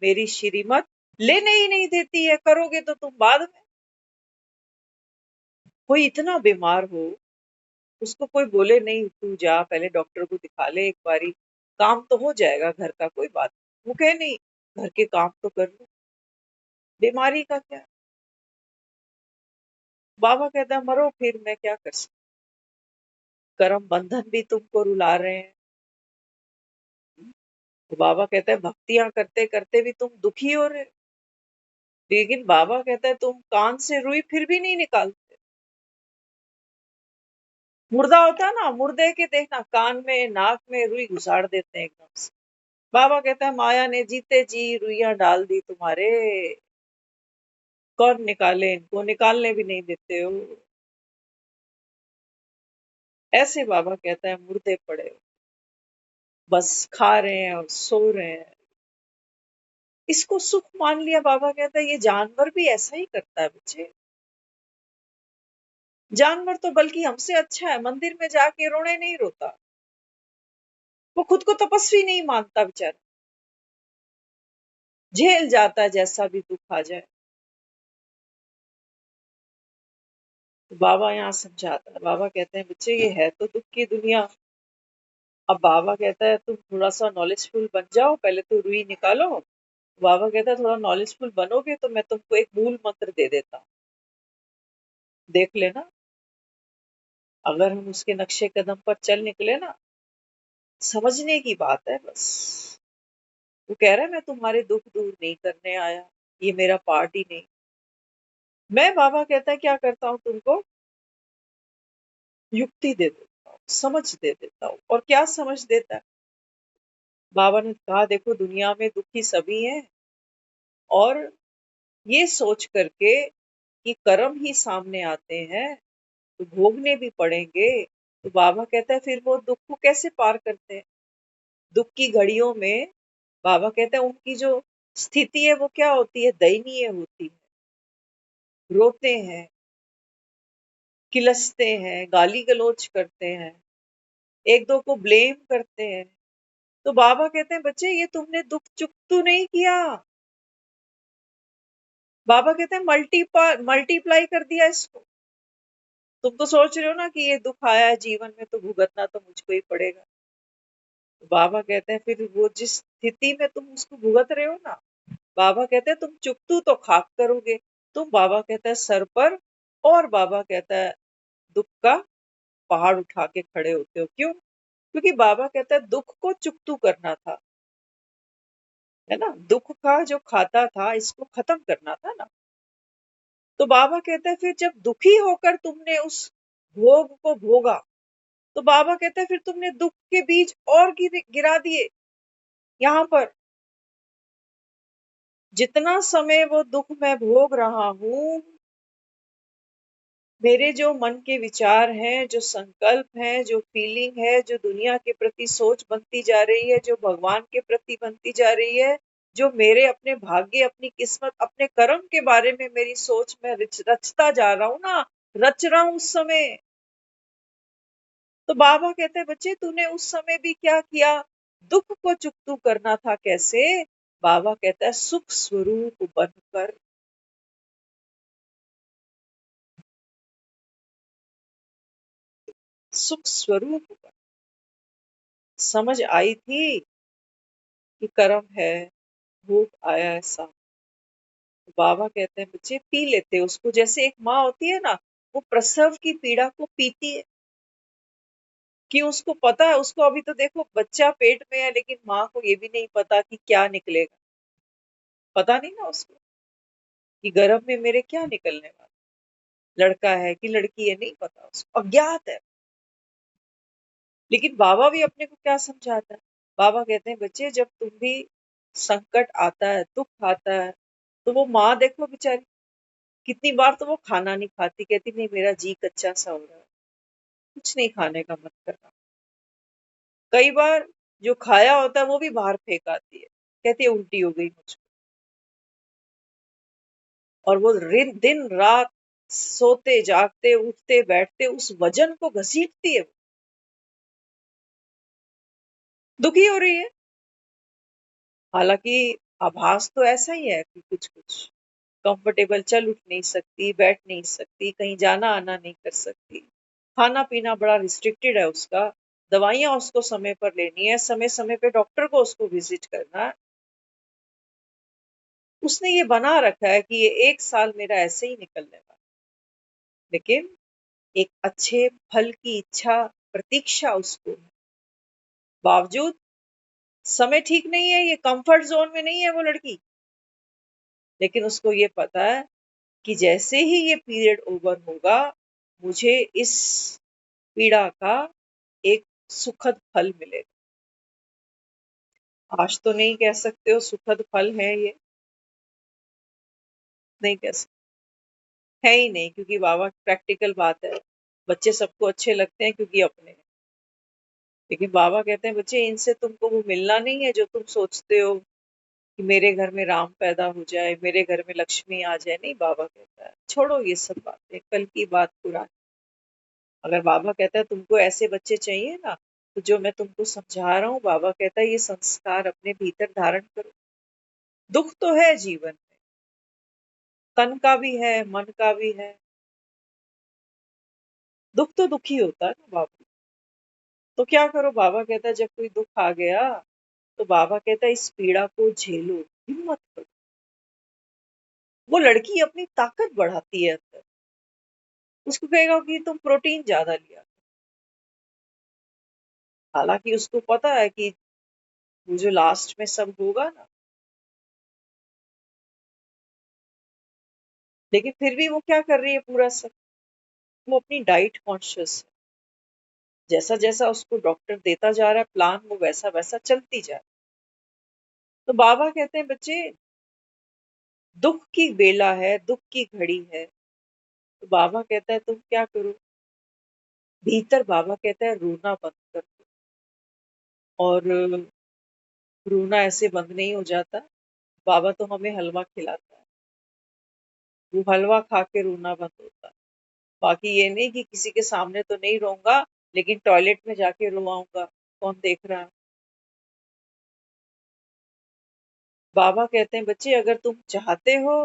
मेरी श्रीमत लेने ही नहीं देती है, करोगे तो तुम बाद में। कोई इतना बीमार हो, उसको कोई बोले नहीं तू जा पहले डॉक्टर को दिखा ले एक बारी, काम तो हो जाएगा घर का, कोई बात नहीं। वो कहे नहीं, घर के काम तो कर लो, बीमारी का क्या। बाबा कहता है मरो फिर, मैं क्या कर सकता। कर्म बंधन भी तुमको रुला रहे हैं। तो बाबा कहता है भक्तियां करते करते भी तुम दुखी हो रहे हो। लेकिन बाबा कहता है तुम कान से रुई फिर भी नहीं निकालते। मुर्दा होता है ना, मुर्दे के देखना कान में नाक में रुई घुसाड़ देते हैं एकदम से। बाबा कहता है माया ने जीते जी रुइयां डाल दी तुम्हारे, कौन निकाले इनको, निकालने भी नहीं देते हो। ऐसे बाबा कहता है मुर्दे पड़े हो, बस खा रहे हैं और सो रहे हैं। इसको सुख मान लिया। बाबा कहता है ये जानवर भी ऐसा ही करता है बच्चे। जानवर तो बल्कि हमसे अच्छा है, मंदिर में जाके रोने नहीं रोता, वो खुद को तपस्वी नहीं मानता बेचारा, झेल जाता है जैसा भी दुख आ जाए। तो बाबा यहाँ समझाता है, बाबा कहते हैं बच्चे ये है तो दुख की दुनिया। अब बाबा कहता है तुम थोड़ा सा नॉलेजफुल बन जाओ, पहले तो रुई निकालो। बाबा कहता है थोड़ा नॉलेजफुल बनोगे तो मैं तुमको एक मूल मंत्र दे देता हूँ, देख लेना। अगर हम उसके नक्शे कदम पर चल निकले ना, समझने की बात है बस। वो कह रहा है मैं तुम्हारे दुख दूर नहीं करने आया, ये मेरा पार्ट ही नहीं। मैं बाबा कहता है क्या करता हूँ तुमको युक्ति दे देता हूँ, समझ दे देता हूँ। और क्या समझ देता है? बाबा ने कहा देखो दुनिया में दुखी सभी हैं, और ये सोच करके कि कर्म ही सामने आते हैं तो भोगने भी पड़ेंगे। तो बाबा कहता है फिर वो दुख को कैसे पार करते हैं? दुख की घड़ियों में बाबा कहते हैं उनकी जो स्थिति है वो क्या होती है? दयनीय होती है, रोते हैं, किलसते हैं, गाली गलौज करते हैं, एक दो को ब्लेम करते हैं। तो बाबा कहते हैं बच्चे ये तुमने दुख चुप तो नहीं किया, बाबा कहते हैं मल्टीप्लाई कर दिया इसको। तुम तो सोच रहे हो ना कि ये दुख आया है जीवन में तो भुगतना तो मुझको ही पड़ेगा। तो बाबा कहते हैं फिर वो जिस स्थिति में तुम उसको भुगत रहे हो ना, बाबा कहते हैं तुम चुकतू तो खाक करोगे। तुम, बाबा कहता है, सर पर, और बाबा कहता है दुख का पहाड़ उठा के खड़े होते हो। क्यों? क्योंकि बाबा कहता है दुख को चुकतू करना था, है ना, दुख का जो खाता था इसको खत्म करना था ना। तो बाबा कहता है फिर जब दुखी होकर तुमने उस भोग को भोगा, तो बाबा कहता है फिर तुमने दुख के बीज और गिरा दिए यहाँ पर। जितना समय वो दुख मैं भोग रहा हूं, मेरे जो मन के विचार हैं, जो संकल्प हैं, जो फीलिंग है, जो दुनिया के प्रति सोच बनती जा रही है, जो भगवान के प्रति बनती जा रही है, जो मेरे अपने भाग्य, अपनी किस्मत, अपने कर्म के बारे में मेरी सोच में रचता जा रहा हूं ना, रच रहा हूं उस समय। तो बाबा कहते हैं बच्चे तूने उस समय भी क्या किया? दुख को चुकतू करना था। कैसे? बाबा कहता है सुख स्वरूप बनकर। सुख स्वरूप बन। समझ आई थी कि कर्म है, भूख आया ऐसा। बाबा कहते हैं बच्चे पी लेते उसको, जैसे एक माँ होती है ना, वो प्रसव की पीड़ा को पीती है। कि उसको पता है, उसको अभी तो देखो बच्चा पेट में है, लेकिन माँ को ये भी नहीं पता कि क्या निकलेगा। पता नहीं ना उसको कि गर्भ में मेरे क्या निकलने वाला, लड़का है कि लड़की है, नहीं पता, उसको अज्ञात है। लेकिन बाबा भी अपने को क्या समझाता है? बाबा कहते हैं बच्चे जब तुम भी संकट आता है, दुख आता है, तो वो माँ देखो बेचारी, कितनी बार तो वो खाना नहीं खाती, कहती नहीं मेरा जी कच्चा सा हो रहा है, कुछ नहीं खाने का मन कर रहा। कई बार जो खाया होता है वो भी बाहर फेंक आती है, कहती है उल्टी हो गई मुझको। और वो दिन रात सोते जागते उठते बैठते उस वजन को घसीटती है, दुखी हो रही है। हालांकि आभास तो ऐसा ही है कि कुछ कुछ कंफर्टेबल, चल उठ नहीं सकती, बैठ नहीं सकती, कहीं जाना आना नहीं कर सकती, खाना पीना बड़ा रिस्ट्रिक्टेड है उसका, दवाइयां उसको समय पर लेनी है, समय समय पे डॉक्टर को उसको विजिट करना है। उसने ये बना रखा है कि ये 1 साल मेरा ऐसे ही निकलने वाला। लेकिन एक अच्छे फल की इच्छा, प्रतीक्षा उसको है। बावजूद समय ठीक नहीं है, ये कंफर्ट जोन में नहीं है वो लड़की। लेकिन उसको ये पता है कि जैसे ही ये पीरियड ओवर होगा, मुझे इस पीड़ा का एक सुखद फल मिलेगा। आज तो नहीं कह सकते हो सुखद फल है ये, नहीं कह सकते, है ही नहीं, क्योंकि बाबा प्रैक्टिकल बात है। बच्चे सबको अच्छे लगते हैं क्योंकि अपने हैं। लेकिन बाबा कहते हैं बच्चे इनसे तुमको वो मिलना नहीं है जो तुम सोचते हो कि मेरे घर में राम पैदा हो जाए, मेरे घर में लक्ष्मी आ जाए। नहीं, बाबा कहता है छोड़ो ये सब बातें, कल की बात पुरानी। अगर बाबा कहता है तुमको ऐसे बच्चे चाहिए ना, तो जो मैं तुमको समझा रहा हूँ, बाबा कहता है ये संस्कार अपने भीतर धारण करो। दुख तो है जीवन में, तन का भी है, मन का भी है। दुख तो दुखी होता है ना बाबा। तो क्या करो? बाबा कहता है जब कोई दुख आ गया, तो बाबा कहता है इस पीड़ा को झेलो, हिम्मत करो। वो लड़की अपनी ताकत बढ़ाती है अंदर। उसको कहेगा कि तुम प्रोटीन ज्यादा लिया। हालांकि उसको पता है कि वो जो लास्ट में सब होगा ना, लेकिन फिर भी वो क्या कर रही है पूरा सब? वो अपनी डाइट कॉन्शियस है। जैसा जैसा उसको डॉक्टर देता जा रहा है प्लान, वो वैसा वैसा चलती जा रही है। तो बाबा कहते हैं बच्चे दुख की बेला है, दुख की घड़ी है। तो बाबा कहता है तुम क्या करो? भीतर बाबा कहता है रोना बंद कर दो। और रोना ऐसे बंद नहीं हो जाता। बाबा तो हमें हलवा खिलाता है, वो हलवा खा के रोना बंद होता है। बाकी ये नहीं कि किसी के सामने तो नहीं रोऊंगा, लेकिन टॉयलेट में जाके रोआऊंगा, कौन देख रहा है। बाबा कहते हैं बच्चे अगर तुम चाहते हो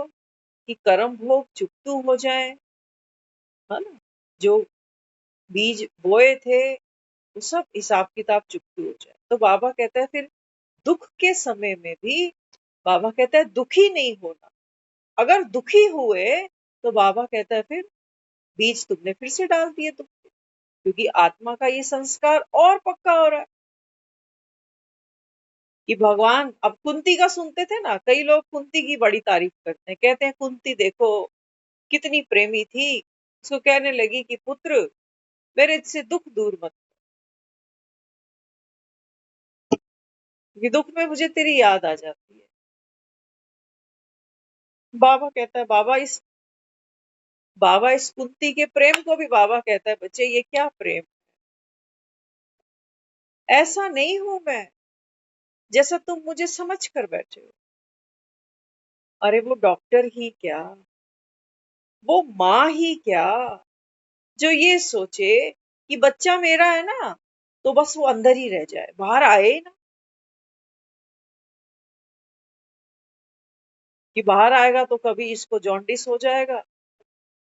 कि कर्म भोग चुकतू हो जाए, है ना। जो बीज बोए थे वो सब हिसाब किताब चुकतू हो जाए। तो बाबा कहता है फिर दुख के समय में भी बाबा कहता है दुखी नहीं होना। अगर दुखी हुए तो बाबा कहता है फिर बीज तुमने फिर से डाल दिए तुम, क्योंकि आत्मा का ये संस्कार और पक्का हो रहा है कि भगवान। अब कुंती का सुनते थे ना, कई लोग कुंती की बड़ी तारीफ करते हैं, कहते हैं कुंती देखो कितनी प्रेमी थी, उसको कहने लगी कि पुत्र मेरे से दुख दूर मत, क्योंकि दुख में मुझे तेरी याद आ जाती है। बाबा कहता है बाबा इस कुंती के प्रेम को भी बाबा कहता है बच्चे ये क्या प्रेम, ऐसा नहीं हूं मैं जैसा तुम मुझे समझ कर बैठे हो। अरे वो डॉक्टर ही क्या, वो माँ ही क्या, जो ये सोचे कि बच्चा मेरा है ना तो बस वो अंदर ही रह जाए, बाहर आए ही ना। कि बाहर आएगा तो कभी इसको जॉन्डिस हो जाएगा,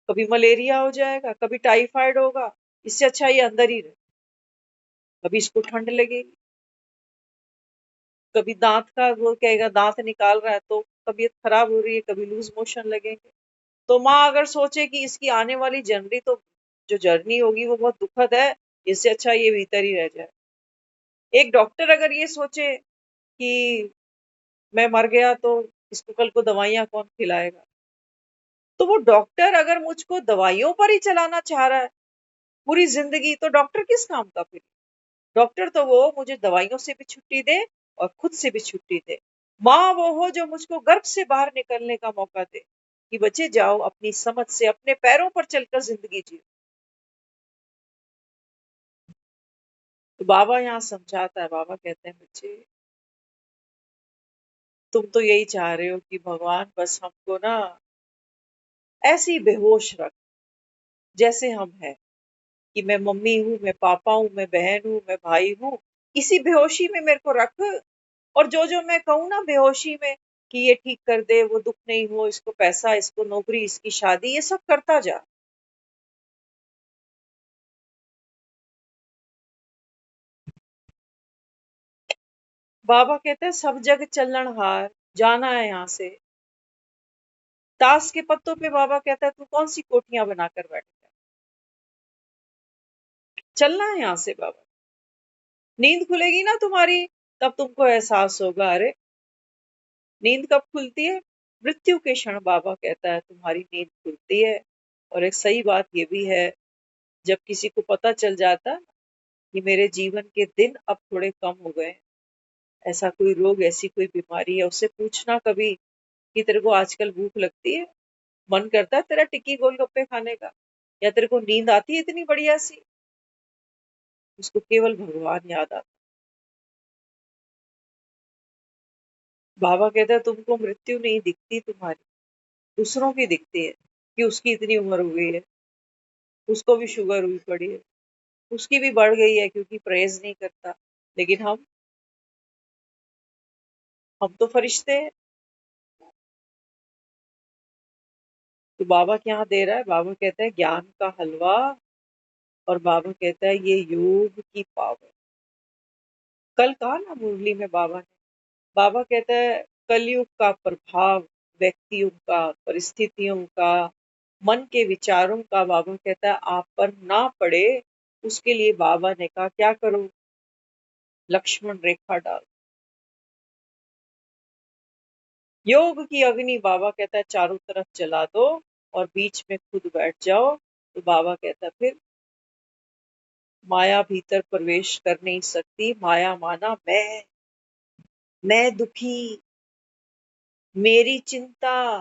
कभी मलेरिया हो जाएगा, कभी टाइफाइड होगा, इससे अच्छा ये अंदर ही रहे। कभी इसको ठंड लगेगी, कभी दांत का वो कहेगा दांत निकाल रहा है तो तबीयत खराब हो रही है, कभी लूज मोशन लगेंगे। तो माँ अगर सोचे कि इसकी आने वाली जर्नी तो जो जर्नी होगी वो बहुत दुखद है, इससे अच्छा ये भीतर ही रह जाए। एक डॉक्टर अगर ये सोचे कि मैं मर गया तो इसको कल को दवाइयां कौन खिलाएगा, तो वो डॉक्टर अगर मुझको दवाइयों पर ही चलाना चाह रहा है पूरी जिंदगी, तो डॉक्टर किस काम का फिर। डॉक्टर तो वो मुझे दवाइयों से भी छुट्टी दे और खुद से भी छुट्टी दे। माँ वो हो जो मुझको गर्भ से बाहर निकलने का मौका दे कि बच्चे जाओ अपनी समझ से अपने पैरों पर चलकर जिंदगी जियो। तो बाबा यहाँ समझाता है, बाबा कहते हैं बच्चे तुम तो यही चाह रहे हो कि भगवान बस हमको ना ऐसे ही बेहोश रख जैसे हम हैं, कि मैं मम्मी हूँ, मैं पापा हूँ, मैं बहन हूँ, मैं भाई हूँ, इसी बेहोशी में मेरे को रख। और जो जो मैं कहूँ ना बेहोशी में कि ये ठीक कर दे, वो दुख नहीं हो, इसको पैसा, इसको नौकरी, इसकी शादी, ये सब करता जा। बाबा कहते हैं सब जग चलन हार, जाना है यहाँ से। ताश के पत्तों पे बाबा कहता है तू कौन सी कोठियां बनाकर बैठा है, चलना है यहाँ से बाबा। नींद खुलेगी ना तुम्हारी तब तुमको एहसास होगा, अरे नींद कब खुलती है, मृत्यु के क्षण बाबा कहता है तुम्हारी नींद खुलती है। और एक सही बात ये भी है, जब किसी को पता चल जाता है कि मेरे जीवन के दिन अब थोड़े कम हो गए, ऐसा कोई रोग, ऐसी कोई बीमारी है, उससे पूछना कभी कि तेरे को आजकल भूख लगती है, मन करता है तेरा टिक्की गोलगप्पे खाने का, या तेरे को नींद आती है इतनी बढ़िया सी। उसको केवल भगवान याद आता। बाबा कहता है तुमको मृत्यु नहीं दिखती तुम्हारी, दूसरों की दिखती है कि उसकी इतनी उम्र हो गई है, उसको भी शुगर हुई पड़ी है, उसकी भी बढ़ गई है क्योंकि परहेज नहीं करता। लेकिन हम तो फरिश्ते हैं। तो बाबा क्या दे रहा है, बाबा कहता है ज्ञान का हलवा। और बाबा कहता है ये योग की पावर। कल कहा ना मुरली में बाबा ने, बाबा कहता है कलयुग का प्रभाव व्यक्तियों का, परिस्थितियों का, मन के विचारों का, बाबा कहता है आप पर ना पड़े, उसके लिए बाबा ने कहा क्या करो, लक्ष्मण रेखा डाल। योग की अग्नि बाबा कहता है चारों तरफ जला दो और बीच में खुद बैठ जाओ। तो बाबा कहता है फिर माया भीतर प्रवेश कर नहीं सकती, माया माना मैं दुखी, मेरी चिंता।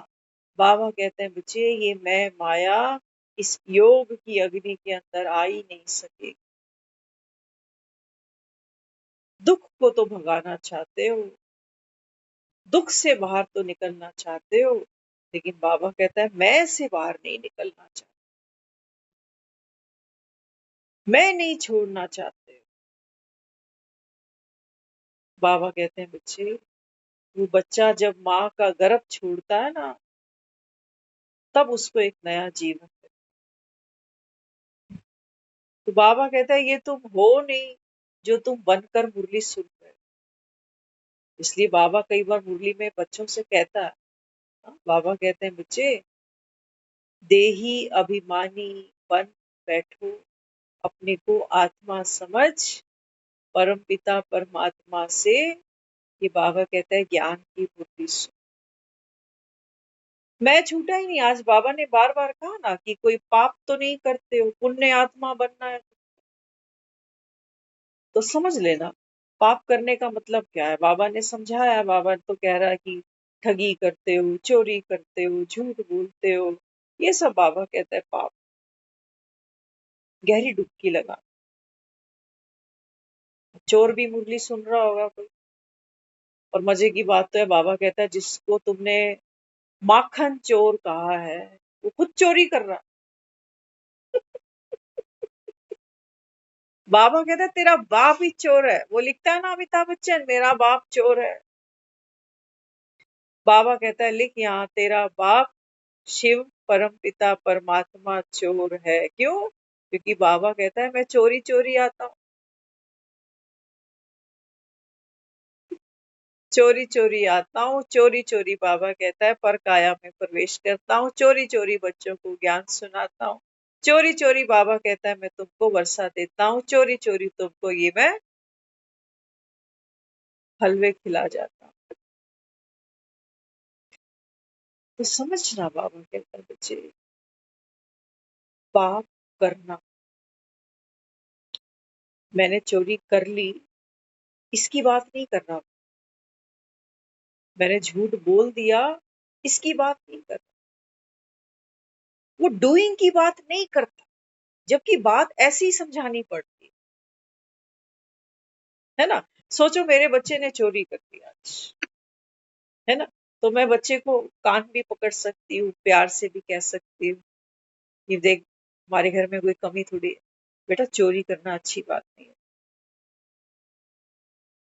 बाबा कहते हैं बच्चे ये मैं माया इस योग की अग्नि के अंदर आ ही नहीं सकेगी। दुख को तो भगाना चाहते हो, दुख से बाहर तो निकलना चाहते हो, लेकिन बाबा कहता है मैं से बाहर नहीं निकलना चाहता, मैं नहीं छोड़ना चाहते। बाबा कहते हैं बच्चे वो बच्चा जब माँ का गर्भ छोड़ता है ना, तब उसको एक नया जीवन मिले। तो बाबा कहता है ये तुम हो नहीं जो तुम बनकर मुरली सुन रहे हो। इसलिए बाबा कई बार मुरली में बच्चों से कहता है, बाबा कहते हैं बच्चे, देही अभिमानी बन बैठो, अपने को आत्मा समझ, परम पिता परमात्मा से, ये बाबा कहता है ज्ञान की बुद्धि सुन। मैं छूटा ही नहीं। आज बाबा ने बार बार कहा ना कि कोई पाप तो नहीं करते हो, पुण्य आत्मा बनना है तो समझ लेना पाप करने का मतलब क्या है। बाबा ने समझाया, बाबा तो कह रहा है कि ठगी करते हो, चोरी करते हो, झूठ बोलते हो, ये सब बाबा कहता है पाप। गहरी डुबकी लगा। चोर भी मुरली सुन रहा होगा कोई। और मजे की बात तो है, बाबा कहता है जिसको तुमने माखन चोर कहा है वो खुद चोरी कर रहा। बाबा कहता है तेरा बाप ही चोर है। वो लिखता है ना अमिताभ बच्चन, मेरा बाप चोर है। बाबा कहता है लिख यहाँ, तेरा बाप शिव परम पिता परमात्मा चोर है। क्यों? क्योंकि बाबा कहता है मैं चोरी चोरी आता हूँ, चोरी चोरी आता हूँ, चोरी चोरी बाबा कहता है पर काया में प्रवेश करता हूँ, चोरी चोरी बच्चों को ज्ञान सुनाता हूँ, चोरी चोरी बाबा कहता है मैं तुमको वर्षा देता हूँ, चोरी चोरी तुमको ये मैं हलवे खिला जाता हूँ। तो समझना बाबा कहता है बच्चे, पाप करना, मैंने चोरी कर ली इसकी बात नहीं कर रहा, मैंने झूठ बोल दिया इसकी बात नहीं कर रहा, वो डूइंग की बात नहीं करता। जबकि बात ऐसी ही समझानी पड़ती है ना। सोचो मेरे बच्चे ने चोरी कर दी आज, है ना, तो मैं बच्चे को कान भी पकड़ सकती हूँ, प्यार से भी कह सकती हूँ कि देख हमारे घर में कोई कमी थोड़ी है, बेटा चोरी करना अच्छी बात नहीं है।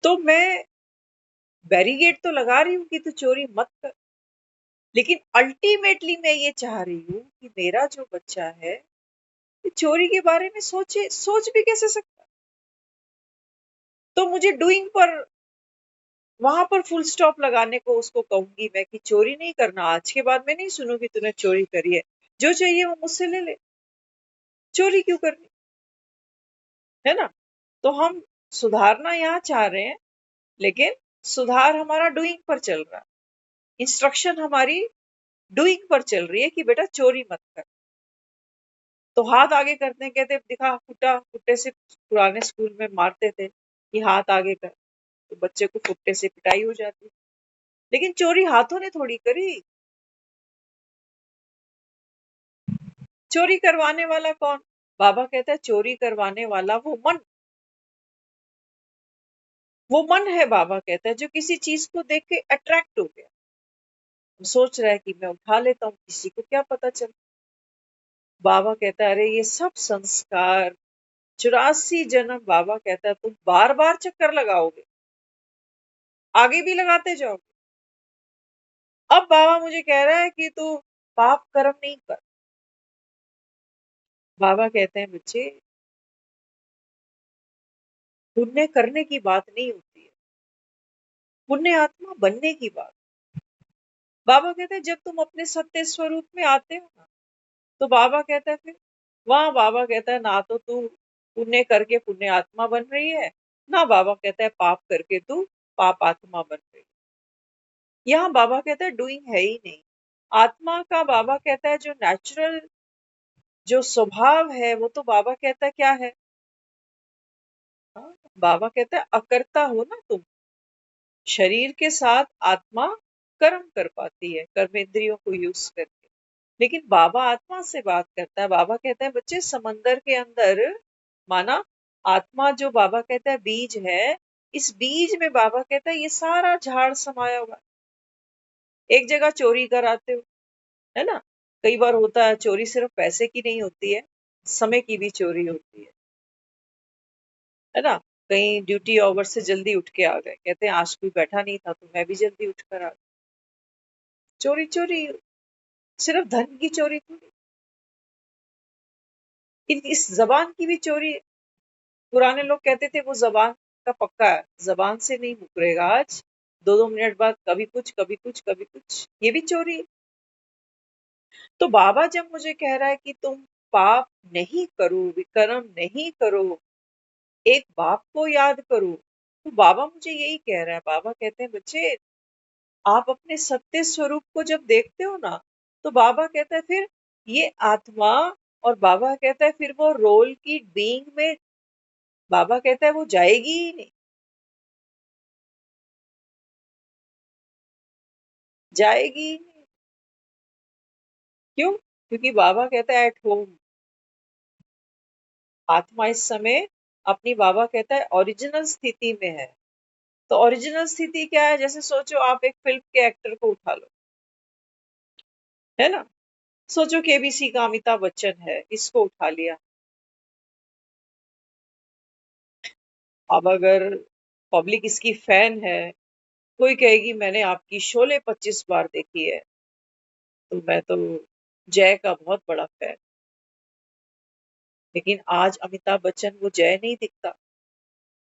तो मैं बैरिकेड तो लगा रही हूँ कि तू चोरी मत कर, लेकिन अल्टीमेटली मैं ये चाह रही हूँ कि मेरा जो बच्चा है ये चोरी के बारे में सोचे, सोच भी कैसे सकता। तो मुझे डूइंग पर, वहां पर फुल स्टॉप लगाने को उसको कहूंगी मैं कि चोरी नहीं करना, आज के बाद मैं नहीं सुनूंगी तूने चोरी करी है, जो चाहिए वो मुझसे ले ले, चोरी क्यों करनी, है ना। तो हम सुधारना यहाँ चाह रहे हैं, लेकिन सुधार हमारा डूइंग पर चल रहा है, इंस्ट्रक्शन हमारी डूइंग पर चल रही है कि बेटा चोरी मत कर। तो हाथ आगे करते हैं, कहते दिखा फुट्टा, फुट्टे से पुराने स्कूल में मारते थे कि हाथ आगे कर, तो बच्चे को फुट्टे से पिटाई हो जाती। लेकिन चोरी हाथों ने थोड़ी करी। चोरी करवाने वाला कौन? बाबा कहता है चोरी करवाने वाला वो मन है। बाबा कहता है जो किसी चीज को देख के अट्रैक्ट हो गया, सोच रहा है कि मैं उठा लेता हूँ, किसी को क्या पता चल। बाबा कहता है अरे ये सब संस्कार, 84 जन्म, बाबा कहता है तुम बार बार चक्कर लगाओगे, आगे भी लगाते जाओगे। अब बाबा मुझे कह रहा है कि तू पाप कर्म नहीं कर। बाबा कहते हैं बच्चे, पुण्य करने की बात नहीं होती है, पुण्य आत्मा बनने की बात। बाबा कहते हैं जब तुम अपने सत्य स्वरूप में आते हो ना, तो बाबा कहता है फिर वहां, बाबा कहता है ना तो तू पुण्य करके पुण्य आत्मा बन रही है, ना बाबा कहता है पाप करके तू पाप आत्मा बन रही है। यहाँ बाबा कहता है डूइंग है ही नहीं। आत्मा का बाबा कहता है जो नेचुरल, जो स्वभाव है, वो तो बाबा कहता है क्या है। हाँ, बाबा कहता है अकर्ता हो ना तुम, शरीर के साथ आत्मा कर्म कर पाती है कर्मेंद्रियों को यूज करके, लेकिन बाबा आत्मा से बात करता है। बाबा कहता है बच्चे समंदर के अंदर, माना आत्मा जो बाबा कहता है बीज है, इस बीज में बाबा कहता है ये सारा झाड़ समाया हुआ है। एक जगह चोरी कर आते हो, है ना। कई बार होता है चोरी सिर्फ पैसे की नहीं होती है, समय की भी चोरी होती है ना। कहीं ड्यूटी ओवर से जल्दी उठ के आ गए, कहते हैं आज कोई बैठा नहीं था तो मैं भी जल्दी उठ कर आ गई, चोरी चोरी। सिर्फ धन की चोरी थोड़ी, इस जबान की भी चोरी है। पुराने लोग कहते थे वो जबान का पक्का है, जबान से नहीं मुकरेगा। आज 2-2 मिनट बाद कभी कुछ कभी कुछ कभी कुछ, ये भी चोरी है। तो बाबा जब मुझे कह रहा है कि तुम पाप नहीं करो, विकर्म नहीं करो, एक बाप को याद करो, तो बाबा मुझे यही कह रहा है। बाबा कहते हैं बच्चे, आप अपने सत्य स्वरूप को जब देखते हो ना, तो बाबा कहता है फिर ये आत्मा, और बाबा कहता है फिर वो रोल की बीइंग में, बाबा कहता है वो जाएगी ही नहीं, जाएगी ही नहीं। क्यों? क्योंकि बाबा कहता है एट होम। आत्मा इस समय अपनी, बाबा कहता है, ओरिजिनल स्थिति में है। तो ओरिजिनल स्थिति क्या है? जैसे सोचो आप एक फिल्म के एक्टर को उठा लो, है ना? सोचो केबीसी का अमिताभ बच्चन है, इसको उठा लिया। अब अगर पब्लिक इसकी फैन है, कोई कहेगी मैंने आपकी शोले 25 बार देखी है, तो मैं तो जय का बहुत बड़ा फैन। लेकिन आज अमिताभ बच्चन वो जय नहीं दिखता,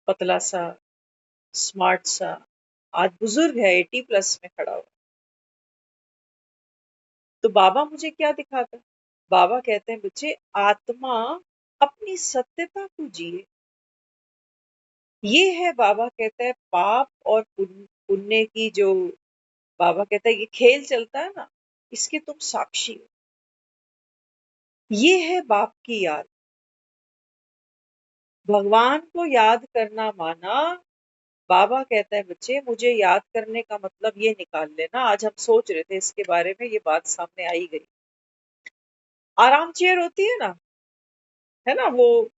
पतला सा, स्मार्ट सा। आज बुजुर्ग है, 80+ में खड़ा हुआ। तो बाबा मुझे क्या दिखाता है? बाबा कहते हैं बच्चे, आत्मा अपनी सत्यता को जिए। ये है, बाबा कहता है, पाप और पुण्य की जो, बाबा कहता है ये खेल चलता है ना, इसके तुम साक्षी हो। ये है बाप की याद। भगवान को याद करना माना, बाबा कहता है बच्चे मुझे याद करने का मतलब ये निकाल लेना। आज हम सोच रहे थे इसके बारे में, ये बात सामने आई गई। आराम चेयर होती है ना, वो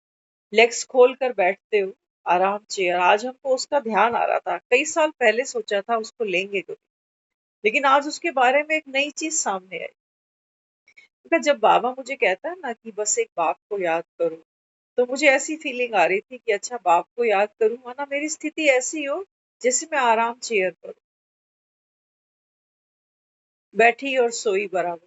लेग्स खोल कर बैठते हो, आराम चेयर। आज हमको उसका ध्यान आ रहा था, कई साल पहले सोचा था उसको लेंगे कभी, लेकिन आज उसके बारे में एक नई चीज सामने आई। क्योंकि जब बाबा मुझे कहता है ना कि बस एक बाप को याद करो, तो मुझे ऐसी फीलिंग आ रही थी कि अच्छा, बाप को याद करूं, माना मेरी स्थिति ऐसी हो जैसे मैं आराम चेयर पर बैठी और सोई बराबर।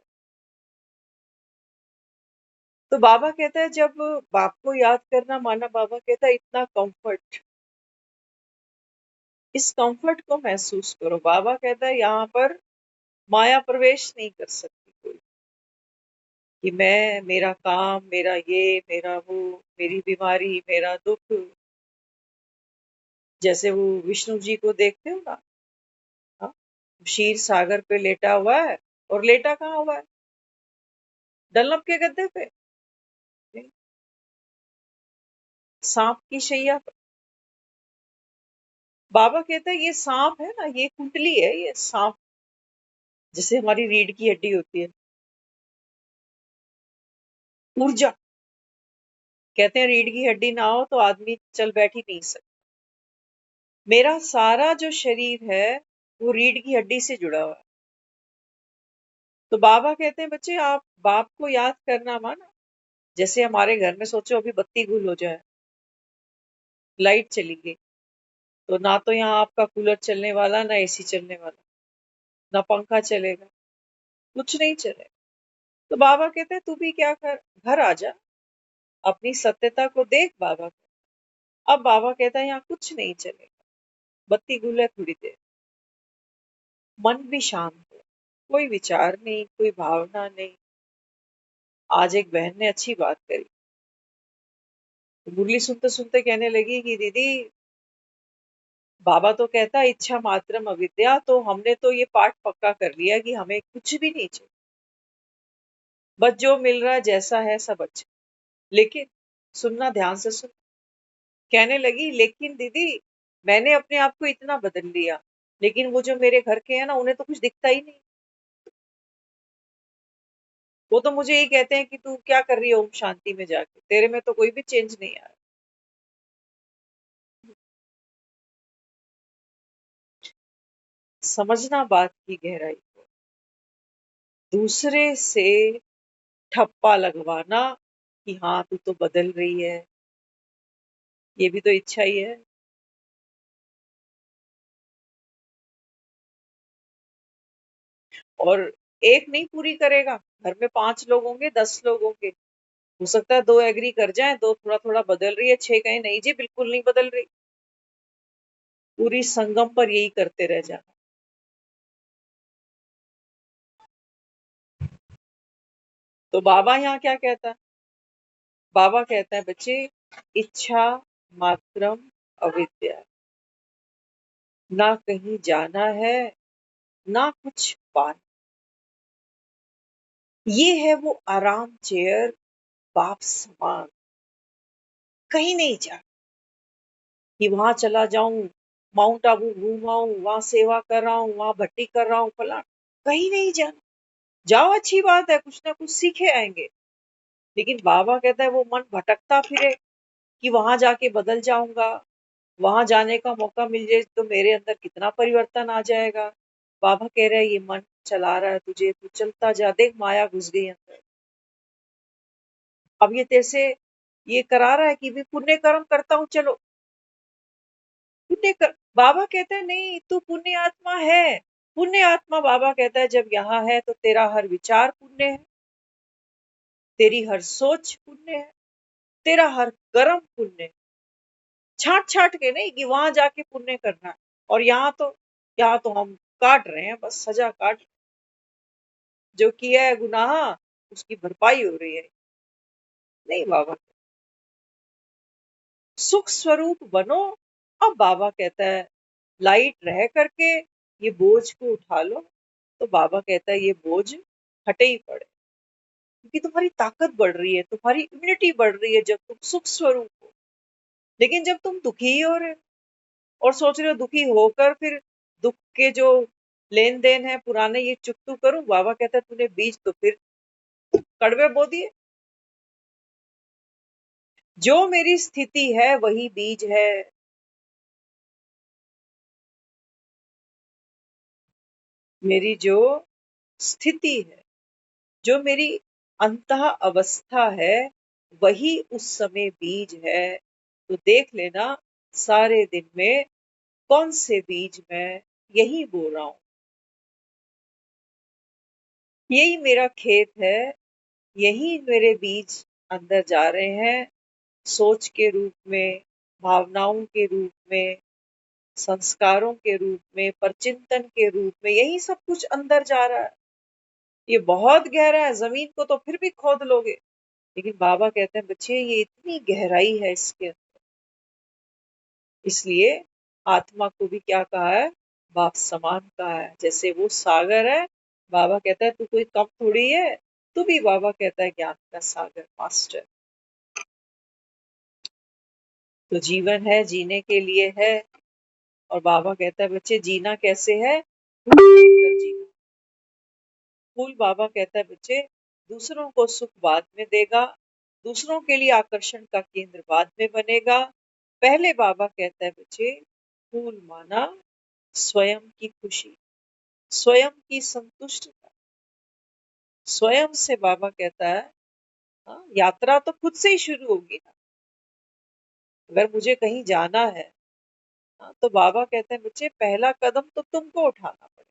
तो बाबा कहता है जब बाप को याद करना माना, बाबा कहता है इतना कंफर्ट, इस कंफर्ट को महसूस करो। बाबा कहता है यहाँ पर माया प्रवेश नहीं कर सकती कोई, कि मैं, मेरा काम, मेरा ये, मेरा वो, मेरी बीमारी, मेरा दुख। जैसे वो विष्णु जी को देखते हो ना, हाँ, क्षीर सागर पे लेटा हुआ है, और लेटा कहाँ हुआ है? डंलप के गद्दे पे नहीं, सांप की शैया पर। बाबा कहता है ये सांप है ना, ये कुंडली है, ये सांप, जैसे हमारी रीढ़ की हड्डी होती है, ऊर्जा। कहते हैं रीढ़ की हड्डी ना हो तो आदमी चल बैठ ही नहीं सकता। मेरा सारा जो शरीर है वो रीढ़ की हड्डी से जुड़ा हुआ है। तो बाबा कहते हैं बच्चे, आप बाप को याद करना माना, जैसे हमारे घर में सोचो अभी बत्ती गुल हो जाए, लाइट चली गई, तो ना तो यहाँ आपका कूलर चलने वाला, ना एसी चलने वाला, ना पंखा चलेगा, कुछ नहीं चलेगा। तो बाबा कहते हैं तू भी क्या कर, घर आ जा, अपनी सत्यता को देख बाबा को। अब बाबा कहता है यहाँ कुछ नहीं चलेगा, बत्ती गुल है थोड़ी देर, मन भी शांत है, कोई विचार नहीं, कोई भावना नहीं। आज एक बहन ने अच्छी बात करी, मुरली सुनते सुनते कहने लगी कि दीदी, बाबा तो कहता है इच्छा मात्रम अविद्या, तो हमने तो ये पाठ पक्का कर लिया कि हमें कुछ भी नहीं चाहिए, बस जो मिल रहा है जैसा है सब अच्छा। लेकिन सुनना ध्यान से सुन, कहने लगी लेकिन दीदी, मैंने अपने आप को इतना बदल लिया, लेकिन वो जो मेरे घर के हैं ना, उन्हें तो कुछ दिखता ही नहीं। वो तो मुझे यही कहते हैं कि तू क्या कर रही है ओम शांति में जाके, तेरे में तो कोई भी चेंज नहीं आया। समझना बात की गहराई को, दूसरे से ठप्पा लगवाना कि हाँ तू तो बदल रही है, ये भी तो इच्छा ही है। और एक नहीं पूरी करेगा, घर में 5 लोग होंगे, 10 लोग होंगे, हो सकता है 2 एग्री कर जाएं, 2 थोड़ा थोड़ा बदल रही है, 6 कहें नहीं जी बिल्कुल नहीं बदल रही। पूरी संगम पर यही करते रह जाना। तो बाबा यहाँ क्या कहता है? बाबा कहता है बच्चे, इच्छा मात्रम अविद्या, ना कहीं जाना है ना कुछ पाना। ये है वो आराम चेयर, बाप समान। कहीं नहीं जा कि वहां चला जाऊं, माउंट आबू घूम आऊं, वहां सेवा कर रहा हूं, वहां भट्टी कर रहा हूं, फला। कहीं नहीं जाना। जाओ, अच्छी बात है, कुछ ना कुछ सीखे आएंगे। लेकिन बाबा कहता है वो मन भटकता फिरे कि वहां जाके बदल जाऊंगा, वहां जाने का मौका मिल जाए तो मेरे अंदर कितना परिवर्तन आ जाएगा। बाबा कह रहे हैं ये मन चला रहा है तुझे, तू चलता जा, देख माया घुस गई अंदर। अब ये तेरे से ये करा रहा है कि भी पुण्य कर्म करता हूँ, चलो पुण्य कर। बाबा कहते हैं नहीं, तू पुण्य आत्मा है। पुण्य आत्मा, बाबा कहता है जब यहाँ है तो तेरा हर विचार पुण्य है, तेरी हर सोच पुण्य है, तेरा हर कर्म पुण्य है। छांट छांट के नहीं कि वहां जाके पुण्य करना है। और यहाँ तो हम काट रहे हैं, बस सजा काट। जो किया है गुनाह उसकी भरपाई हो रही है। नहीं बाबा, सुख स्वरूप बनो। अब बाबा कहता है लाइट रह करके ये बोझ को उठा लो। तो बाबा कहता है ये बोझ हटे ही पड़े, क्योंकि तुम्हारी ताकत बढ़ रही है, तुम्हारी इम्यूनिटी बढ़ रही है जब तुम सुख स्वरूप हो। लेकिन जब तुम दुखी ही हो रहे हो और सोच रहे हो दुखी होकर फिर दुख के जो लेन देन है पुराने ये चुकतू करूं, बाबा कहता है तूने बीज तो फिर कड़वे बो दिए। जो मेरी स्थिति है वही बीज है। मेरी जो स्थिति है, जो मेरी अंतः अवस्था है, वही उस समय बीज है। तो देख लेना सारे दिन में कौन से बीज मैं यही बो रहा हूं। यही मेरा खेत है, यही मेरे बीज अंदर जा रहे हैं, सोच के रूप में, भावनाओं के रूप में, संस्कारों के रूप में, परचिंतन के रूप में, यही सब कुछ अंदर जा रहा है। ये बहुत गहरा है, जमीन को तो फिर भी खोद लोगे। लेकिन बाबा कहते हैं बच्चे ये इतनी गहराई है इसके अंदर। इसलिए आत्मा को भी क्या कहा है? बाप समान कहा है। जैसे वो सागर है, बाबा कहता है तू कोई कम थोड़ी है, तू भी, बाबा कहता है, ज्ञान का सागर, मास्टर। तो जीवन है, जीने के लिए है। और बाबा कहता है बच्चे जीना कैसे है? जीना। फूल, बाबा कहता है बच्चे, दूसरों को सुख बाद में देगा, दूसरों के लिए आकर्षण का केंद्र बाद में बनेगा। पहले बाबा कहता है बच्चे, फूल माना स्वयं की खुशी, स्वयं की संतुष्टता। स्वयं से बाबा कहता है हाँ, यात्रा तो खुद से ही शुरू होगी ना। अगर मुझे कहीं जाना है, हाँ, तो बाबा कहते हैं बच्चे पहला कदम तो तुमको उठाना पड़ेगा।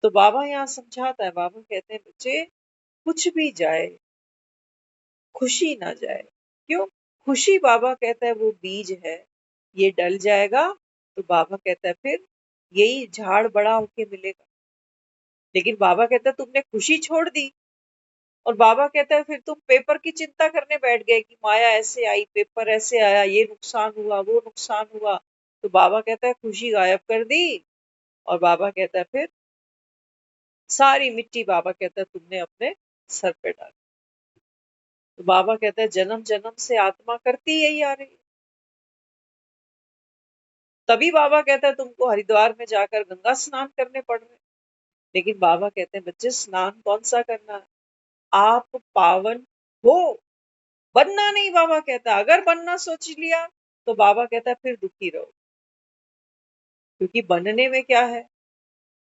तो बाबा यहाँ समझाता है, बाबा कहते हैं बच्चे कुछ भी जाए, खुशी ना जाए। क्यों? खुशी, बाबा कहता है वो बीज है, ये डल जाएगा तो बाबा कहता है फिर यही झाड़ बड़ा होके मिलेगा। लेकिन बाबा कहता है तुमने खुशी छोड़ दी, और बाबा कहता है फिर तुम पेपर की चिंता करने बैठ गए कि माया ऐसे आई, पेपर ऐसे आया, ये नुकसान हुआ, वो नुकसान हुआ। तो बाबा कहता है खुशी गायब कर दी। और बाबा कहता है फिर सारी मिट्टी, बाबा कहता है तुमने अपने सर पे डाली। तो बाबा कहता है जन्म जन्म से आत्मा करती यही आ रही। तभी बाबा कहता है तुमको हरिद्वार में जाकर गंगा स्नान करने पड़ रहे हैं। लेकिन बाबा कहते हैं बच्चे स्नान कौन सा करना है? आप पावन हो, बनना नहीं। बाबा कहता है अगर बनना सोच लिया तो बाबा कहता है फिर दुखी रहो। क्योंकि बनने में क्या है?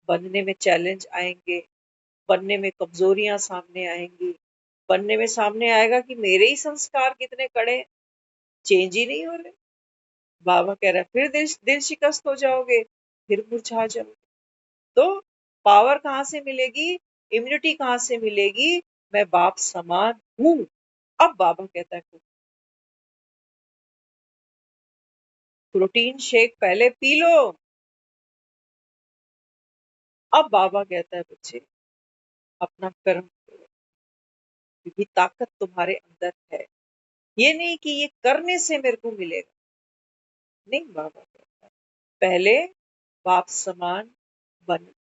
बनने में चैलेंज आएंगे, बनने में कमजोरियां सामने आएंगी, बनने में सामने आएगा कि मेरे ही संस्कार कितने कड़े, चेंज ही नहीं हो रहे। बाबा कह रहा है फिर दिल दिल शिकस्त हो जाओगे, फिर मुरझा जाओगे। तो पावर कहाँ से मिलेगी, इम्यूनिटी कहाँ से मिलेगी, मैं बाप समान हूं। अब बाबा कहता है प्रोटीन शेक पहले पी लो। अब बाबा कहता है बच्चे अपना कर्म करो, क्योंकि ताकत तुम्हारे अंदर है। ये नहीं कि ये करने से मेरे को मिलेगा, नहीं, बाबा कहता है पहले बाप समान बनो।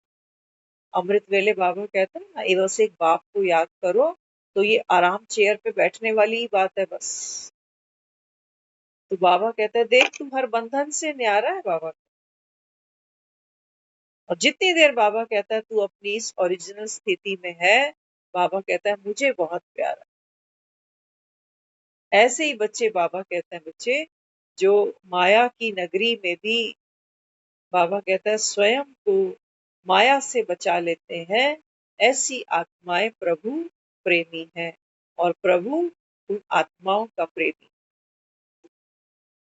अमृत वेले बाबा कहते हैं ना, बस एक बाप को याद करो, तो ये आराम चेयर पे बैठने वाली ही बात है बस। तो बाबा कहते हैं देख तू हर बंधन से न्यारा है बाबा। और जितनी देर बाबा कहता है तू अपनी इस ओरिजिनल स्थिति में है, बाबा कहता है मुझे बहुत प्यारा। ऐसे ही बच्चे, बाबा कहते हैं बच्चे जो माया की नगरी में भी, बाबा कहता है स्वयं को माया से बचा लेते हैं, ऐसी आत्माएं प्रभु प्रेमी है, और प्रभु उन आत्माओं का प्रेमी।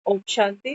ओम शांति।